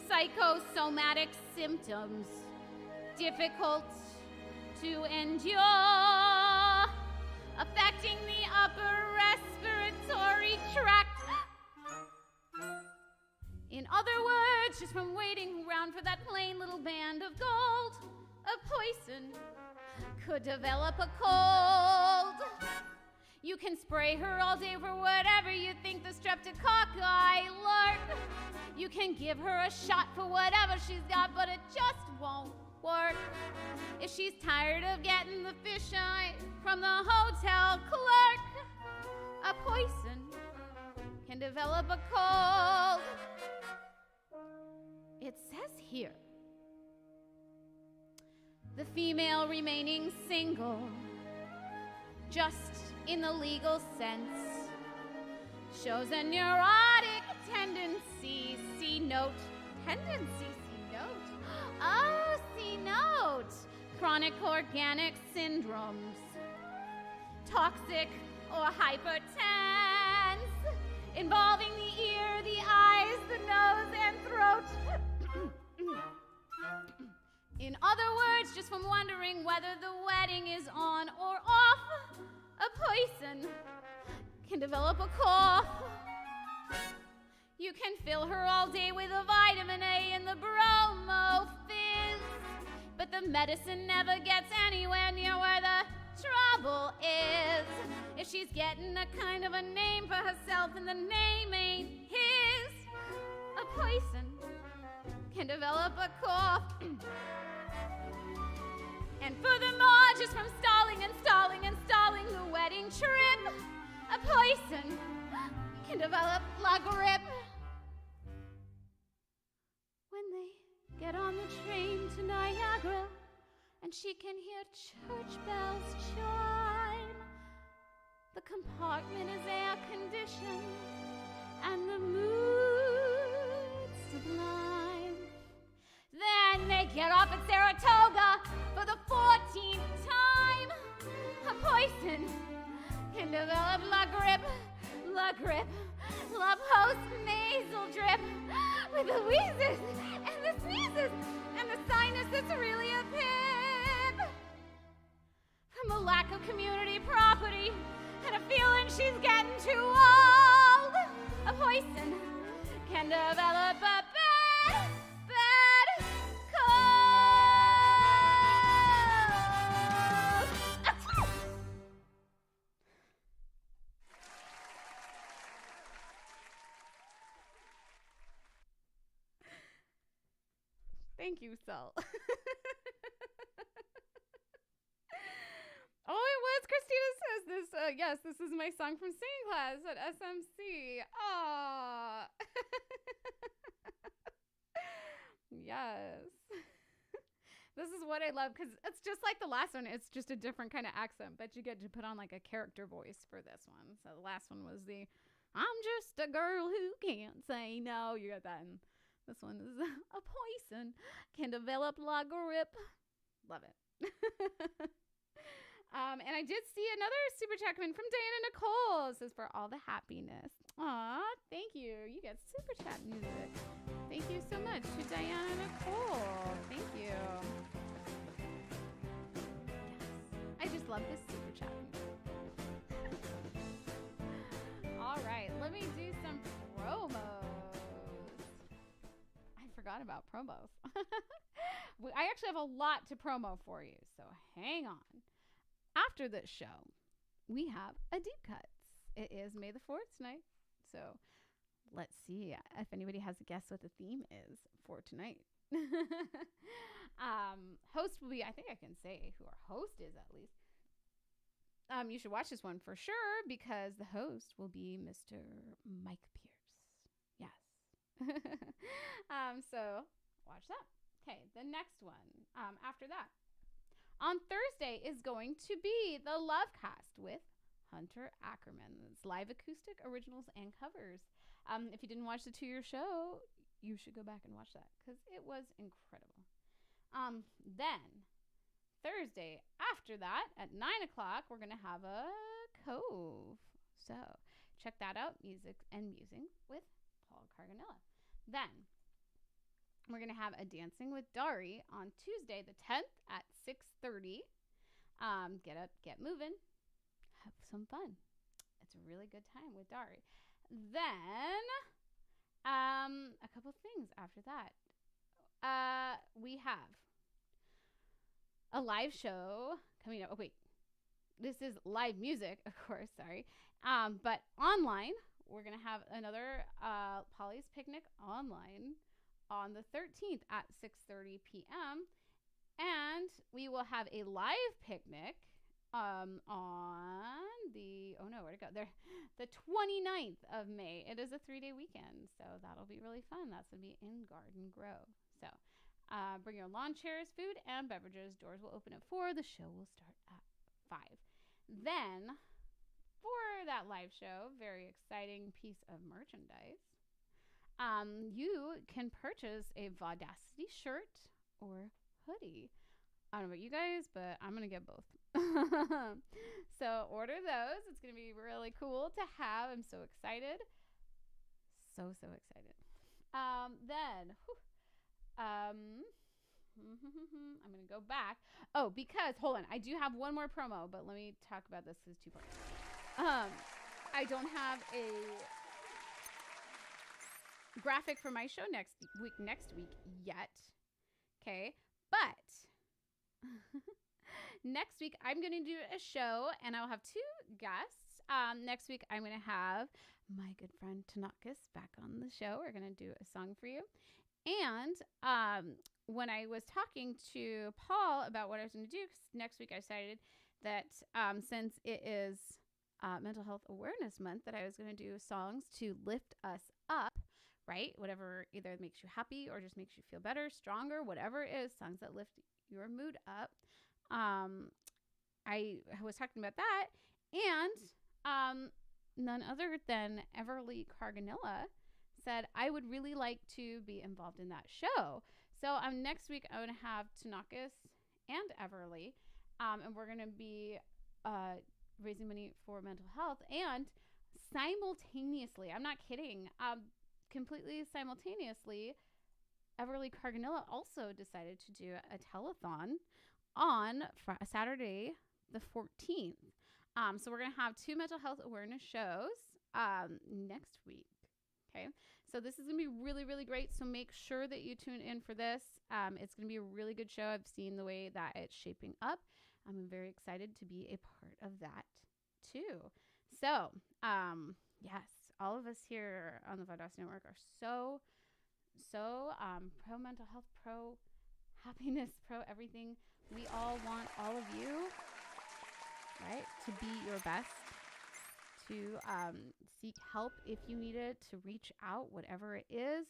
psychosomatic symptoms difficult to endure, affecting the upper respiratory tract. In other words, just from waiting around for that plain little band of gold, a poison could develop a cold. You can spray her all day for whatever you think the streptococci lurk. You can give her a shot for whatever she's got, but it just won't work. If she's tired of getting the fisheye from the hotel clerk, a poison can develop a cold. It says here, the female remaining single, just in the legal sense, shows a neurotic tendency, C note, oh, C note, chronic organic syndromes, toxic or hypertense, involving the ear, the eyes, the nose, and throat. In other words, just from wondering whether the wedding is on or off, a poison can develop a cough. You can fill her all day with a vitamin A and the bromo fizz, but the medicine never gets anywhere near where the trouble is. If she's getting a kind of a name for herself and the name ain't his, a poison can develop a cough. And furthermore, just from stalling the wedding trip, a poison can develop la grippe. When they get on the train to Niagara and she can hear church bells chime, the compartment is air conditioned and the mood sublime. Then they get off at Saratoga for the 14th time. A poison can develop la grippe, la post-nasal drip, with the wheezes and the sneezes and the sinus that's really a pip. From a lack of community property and a feeling she's getting too old, a poison can develop a bad cold. Thank you, Sel. Oh, it was What's Christina says this? Yes, this is my song from singing class at SMC. Aww. Yes. This is what I love because it's just like the last one. It's just a different kind of accent, but you get to put on like a character voice for this one. So the last one was the I'm just a girl who can't say no. You got that. And this one is a poison can develop like a rip. Love it. And I did see another super chat come in from Diana Nicole. It says for all the happiness. Aw, thank you. You get super chat music. Thank you so much to Diana Nicole. Thank you. Yes. I just love this super chat music. All right, let me do some promos. I forgot about promos. I actually have a lot to promo for you, so hang on. After this show, we have a deep cuts. It is May the 4th tonight, so let's see if anybody has a guess what the theme is for tonight. Host will be, I think I can say who our host is at least. You should watch this one for sure because the host will be Mr. Mike Pierce. Yes. So watch that. Okay, the next one after that. On Thursday is going to be the Lovecast with Hunter Ackerman. It's live acoustic, originals, and covers. If you didn't watch the 2-year show, you should go back and watch that because it was incredible. Then, Thursday after that, at 9 o'clock, we're going to have a Cove. So, check that out, Music and Musing with Paul Carganella. Then, we're going to have a Dancing with Dari on Tuesday, the 10th at 6:30. Get up, get moving, have some fun. It's a really good time with Dari. Then, a couple things after that. We have a live show coming up. Oh, wait. This is live music, of course, sorry. But online, we're going to have another Polly's Picnic online on the 13th at 6:30 p.m. And we will have a live picnic on the, oh no, where'd it go? There, the 29th of May. It is a 3-day weekend, so that'll be really fun. That's going to be in Garden Grove. So bring your lawn chairs, food, and beverages. Doors will open at 4. The show will start at 5. Then, for that live show, very exciting piece of merchandise. You can purchase a Vaudacity shirt or hoodie. I don't know about you guys, but I'm going to get both. So order those. It's going to be really cool to have. I'm so excited. So excited. Then, I'm going to go back. Oh, because, hold on. I do have one more promo, but let me talk about this because it's 2 parts. I don't have a graphic for my show next week yet. Okay. But next week I'm going to do a show and I'll have 2 guests. Next week I'm going to have my good friend Tanakis back on the show. We're going to do a song for you. And when I was talking to Paul about what I was going to do, 'cause next week I decided that since it is Mental Health Awareness Month, that I was going to do songs to lift us up. Right? Whatever either makes you happy or just makes you feel better, stronger, whatever it is, songs that lift your mood up. I was talking about that. And none other than Everly Carganella said, I would really like to be involved in that show. So next week, I'm going to have Tanakis and Everly. And we're going to be raising money for mental health. And simultaneously, I'm not kidding, completely simultaneously, Everly Carganella also decided to do a telethon on Saturday the 14th. So we're going to have 2 mental health awareness shows next week. Okay. So this is going to be really, really great. So make sure that you tune in for this. It's going to be a really good show. I've seen the way that it's shaping up. I'm very excited to be a part of that too. So, yes. All of us here on the Vaudacity Network are so pro mental health, pro happiness, pro everything. We all want all of you, right, to be your best, to seek help if you need it, to reach out, whatever it is.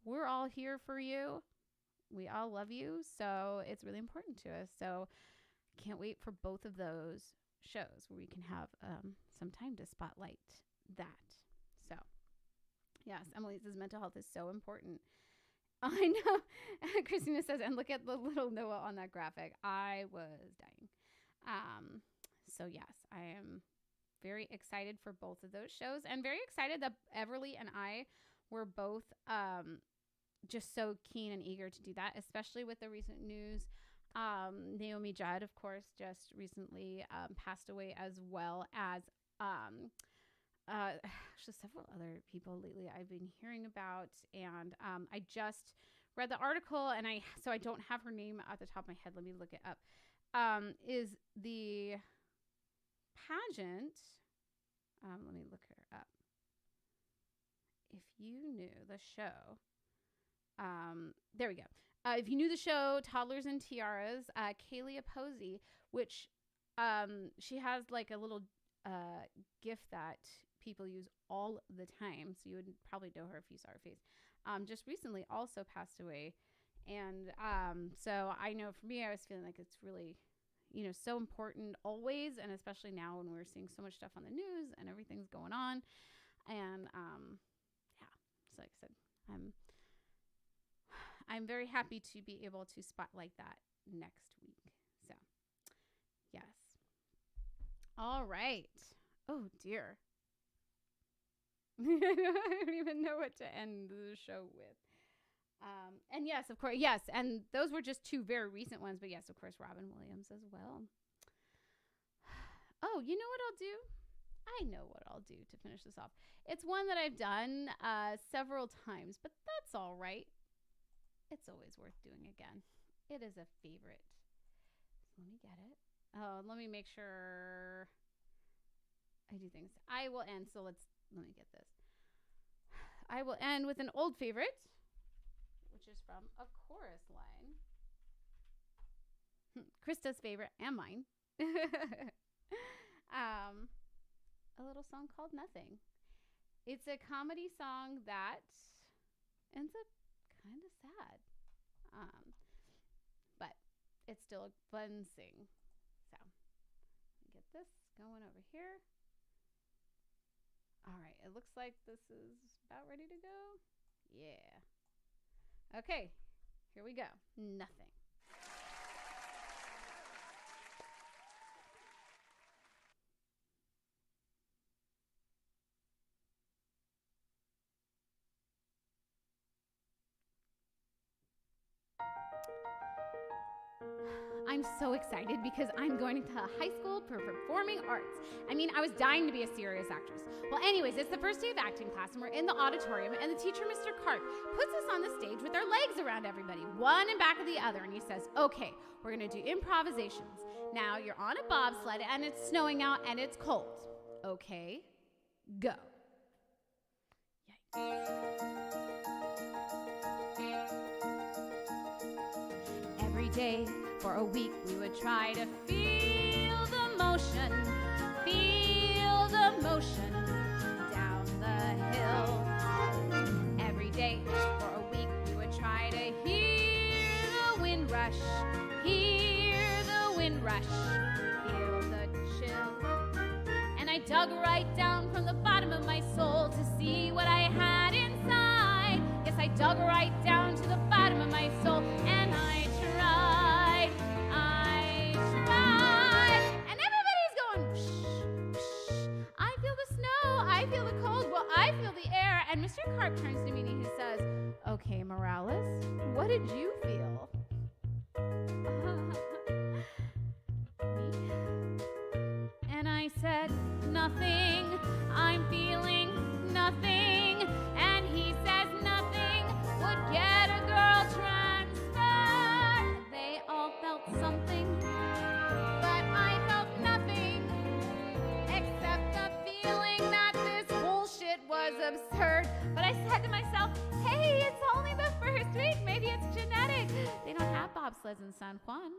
We're all here for you. We all love you. So it's really important to us. So can't wait for both of those shows where we can have some time to spotlight that. So yes, Emily says mental health is so important. I know. Christina says, and look at the little Noah on that graphic. I was dying. So yes, I am very excited for both of those shows, and very excited that Everly and I were both just so keen and eager to do that, especially with the recent news. Naomi Judd, of course, just recently passed away, as well as just several other people lately I've been hearing about. And I just read the article, and I don't have her name at the top of my head. Let me look it up. Is the pageant, let me look her up. If you knew the show, there we go. If you knew the show Toddlers and Tiaras, Kaylee Posey, which she has like a little gift that people use all the time, so you would probably know her if you saw her face, just recently also passed away. And so I know for me, I was feeling like it's really, so important always, and especially now when we're seeing so much stuff on the news and everything's going on. And yeah, so like I said, I'm very happy to be able to spotlight that next week. So yes. All right. Oh dear. I don't even know what to end the show with. And yes, of course, yes. And those were just two very recent ones, but yes, of course, Robin Williams as well. Oh, you know what I'll do? I know what I'll do to finish this off. It's one that I've done several times, but that's all right. It's always worth doing again. It is a favorite. Let me get it. Oh, let me make sure I do things. I will end. So let me get this. I will end with an old favorite, which is from a chorus line. Krista's favorite and mine. A little song called Nothing. It's a comedy song that ends up kind of sad. But it's still a fun sing. So let me get this going over here. All right, it looks like this is about ready to go. Yeah. Okay, here we go. Nothing. I'm so excited because I'm going to high school for performing arts. I mean, I was dying to be a serious actress. Well, anyways, it's the first day of acting class, and we're in the auditorium, and the teacher, Mr. Karp, puts us on the stage with our legs around everybody, one in back of the other, and he says, okay, we're going to do improvisations. Now, you're on a bobsled, and it's snowing out, and it's cold. Okay, go. Yikes. Every day for a week we would try to feel the motion down the hill. Every day for a week we would try to hear the wind rush, feel the chill. And I dug right down from the bottom of my soul to see what I had inside. Yes, I dug right down to the bottom of my soul, and I tried. And everybody's going, shh, shh. I feel the snow. I feel the cold. Well, I feel the air. And Mr. Karp turns to me and he says, okay, Morales, what did you feel? Me? And I said, nothing. I'm feeling nothing. And he says, nothing would get a girl transferred. They all felt something, but I felt nothing except the feeling that this bullshit was absurd. But I said to myself, hey, it's only the first week. Maybe it's genetic. They don't have bobsleds in San Juan.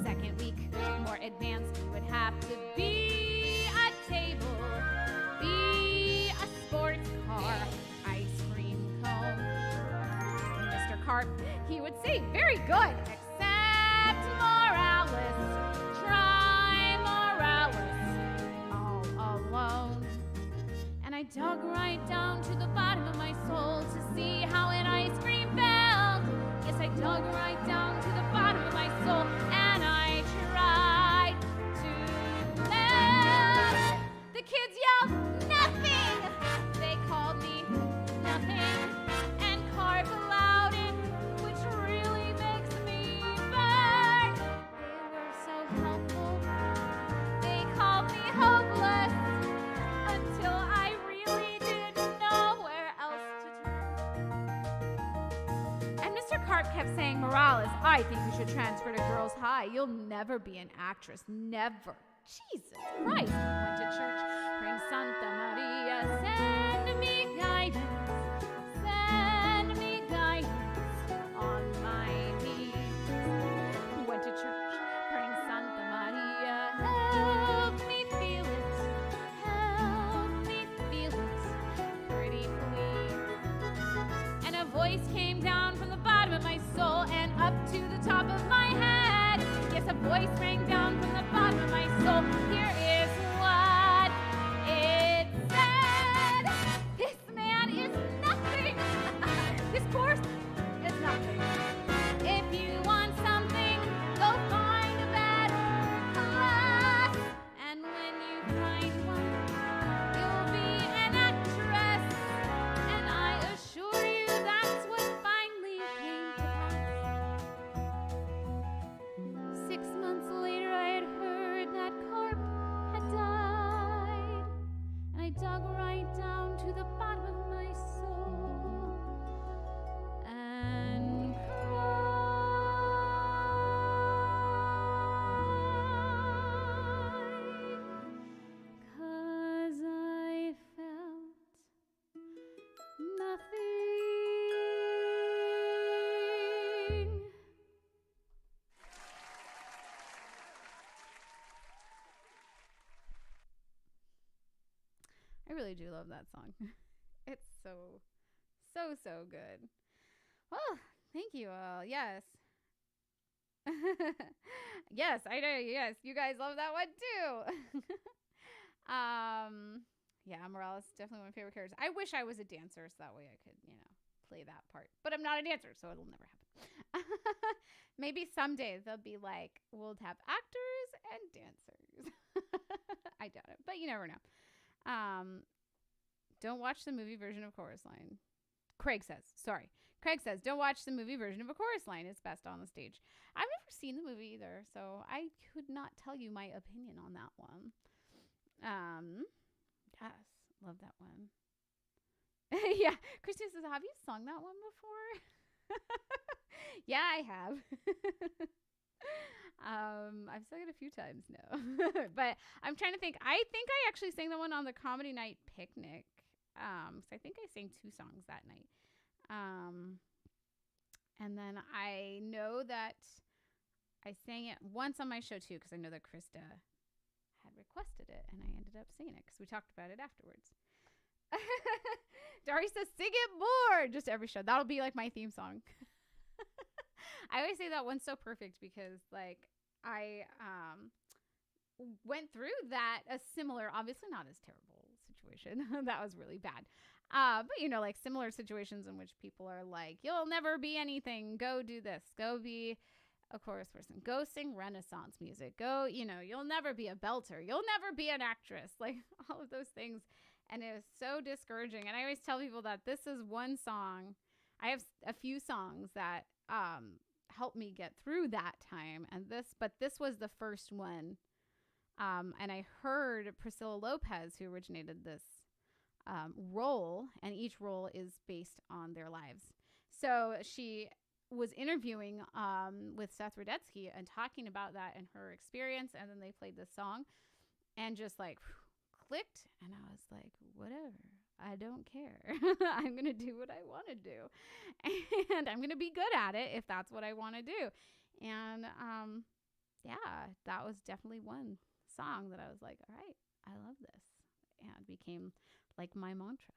Second week, more advanced, we would have to be very good. Except Morales, try Morales, all alone. And I dug right down to the bottom of my soul to see how an ice cream felt. Yes, I dug right down to the bottom of my soul, and I tried to laugh. The kids yelled, nothing! They called me nothing and carved aloud it, which really makes me burn. They were so helpful. They called me hopeless until I really didn't know where else to turn. And Mr. Carp kept saying, Morales, I think you should transfer to Girls High. You'll never be an actress. Never. Jesus Christ. I went to church praying Santa Maria, send me guidance. Send me guidance on my knees. Went to church praying Santa Maria, help me feel it. Help me feel it. Pretty please. And a voice came down from the bottom of my soul and up to the top of my head. Yes, a voice rang down from the bottom of my soul. Here is what it said. This man is nothing. This course is nothing. If you want something, go find a better class. And when you find one, you'll be an actress. And I assure you that's what finally came to pass. 6 months later, I had heard that Carp had died. And I dug right down to the bottom of my soul and cried, 'cause I felt nothing. I really do love that song. It's so good. Well, thank you all. Yes. Yes, I know. Yes, you guys love that one too. Yeah, Morales is definitely one of my favorite characters. I wish I was a dancer so that way I could, play that part. But I'm not a dancer, so it'll never happen. Maybe someday they'll be like, we'll have actors and dancers. I doubt it, but you never know. Don't watch the movie version of Chorus Line. Craig says, don't watch the movie version of A Chorus Line. It's best on the stage. I've never seen the movie either, so I could not tell you my opinion on that one. Yes, love that one. Yeah, Christina says, have you sung that one before? Yeah, I have. I've sung it a few times now. But I'm trying to think. I think I actually sang the one on the comedy night picnic. So I think I sang 2 songs that night. And then I know that I sang it once on my show too, because I know that Krista had requested it, and I ended up singing it because we talked about it afterwards. Dari says, sing it more! Just every show. That'll be like my theme song. I always say that one's so perfect because, like, I went through that, a similar, obviously not as terrible situation. That was really bad. But, like, similar situations in which people are like, you'll never be anything. Go do this. Go be a chorus person. Go sing Renaissance music. Go, you'll never be a belter. You'll never be an actress. Like, all of those things. And it was so discouraging. And I always tell people that this is one song. I have a few songs that helped me get through that time. But this was the first one. And I heard Priscilla Lopez, who originated this role, and each role is based on their lives. So she was interviewing with Seth Rudetsky and talking about that and her experience. And then they played this song and just like clicked. And I was like, whatever. I don't care. I'm going to do what I want to do. And I'm going to be good at it if that's what I want to do. And yeah, that was definitely one song that I was like, all right, I love this. And it became like my mantra.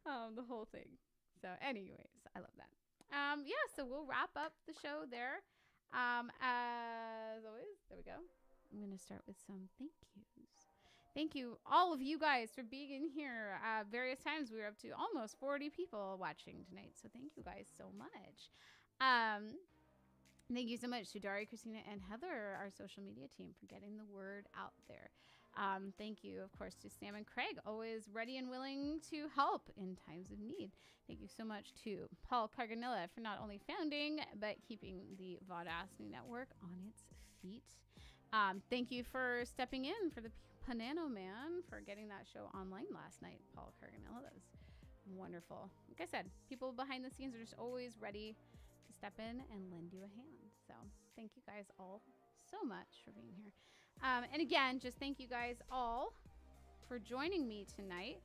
The whole thing. So anyways, I love that. Yeah, so we'll wrap up the show there. As always, there we go. I'm going to start with some thank yous. Thank you, all of you guys, for being in here. Various times we were up to almost 40 people watching tonight. So thank you guys so much. Thank you so much to Dari, Christina, and Heather, our social media team, for getting the word out there. Thank you, of course, to Sam and Craig, always ready and willing to help in times of need. Thank you so much to Paul Carganilla for not only founding, but keeping the Vaudacity Network on its feet. Thank you for stepping in for the Panano Man for getting that show online last night, Paul Carganilla. That was wonderful. Like I said, people behind the scenes are just always ready to step in and lend you a hand. So thank you guys all so much for being here. And again, just thank you guys all for joining me tonight.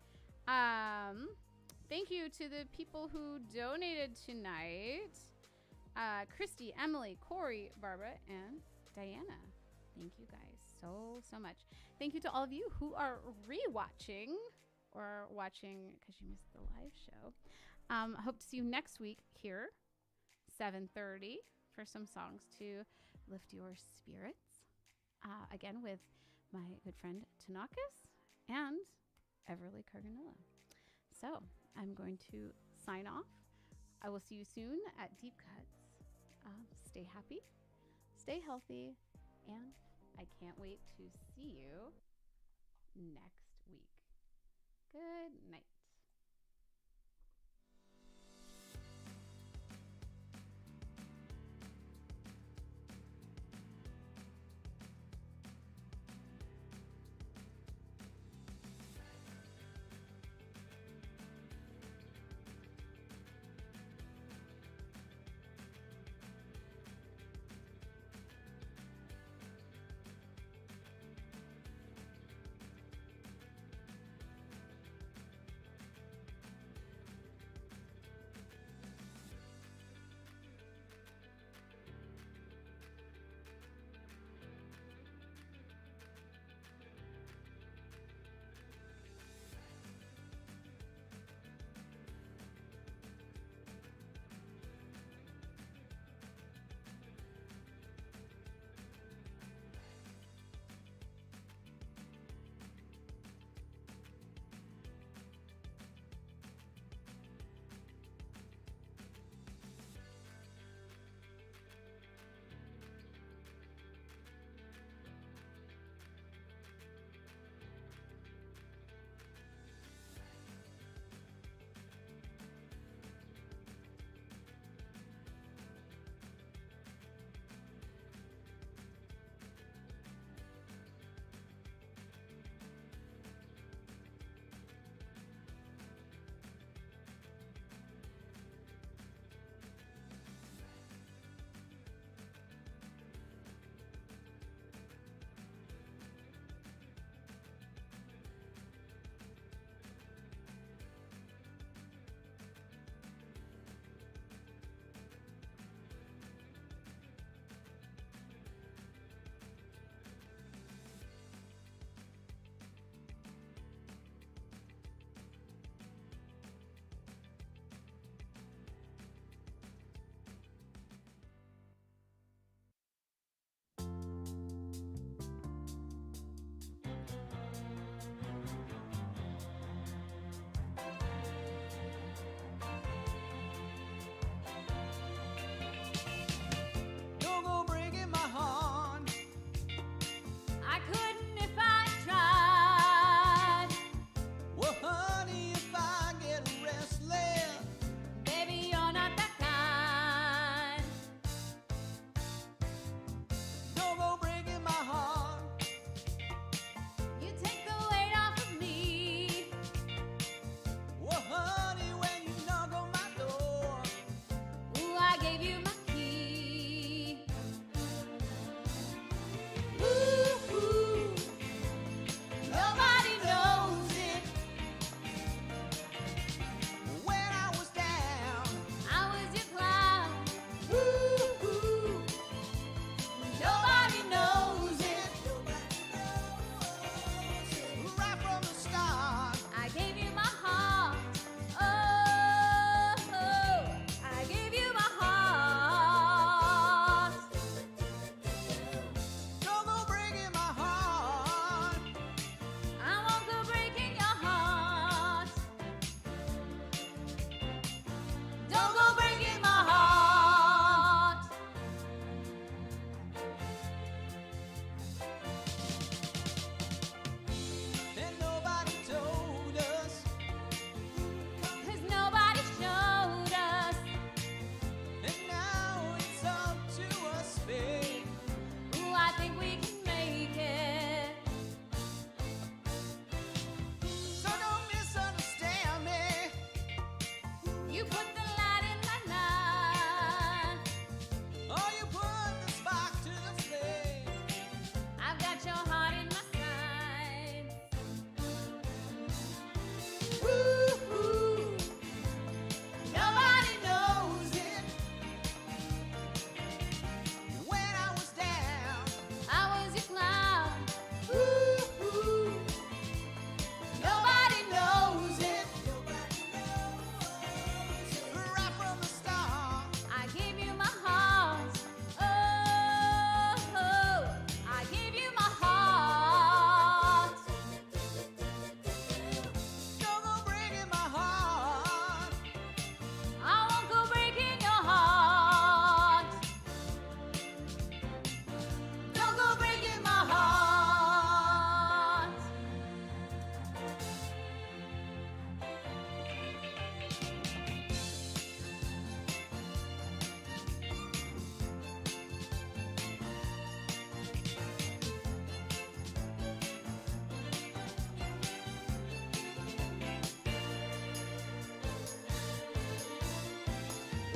Thank you to the people who donated tonight. Christy, Emily, Corey, Barbara, and Diana. Thank you guys so much. Thank you to all of you who are rewatching or watching because you missed the live show. I hope to see you next week here, 7:30, for some songs to lift your spirits. Again, with my good friend Tanakis and Everly Carganilla. So I'm going to sign off. I will see you soon at Deep Cuts. Stay happy, stay healthy, and I can't wait to see you next week. Good night.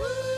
Woo!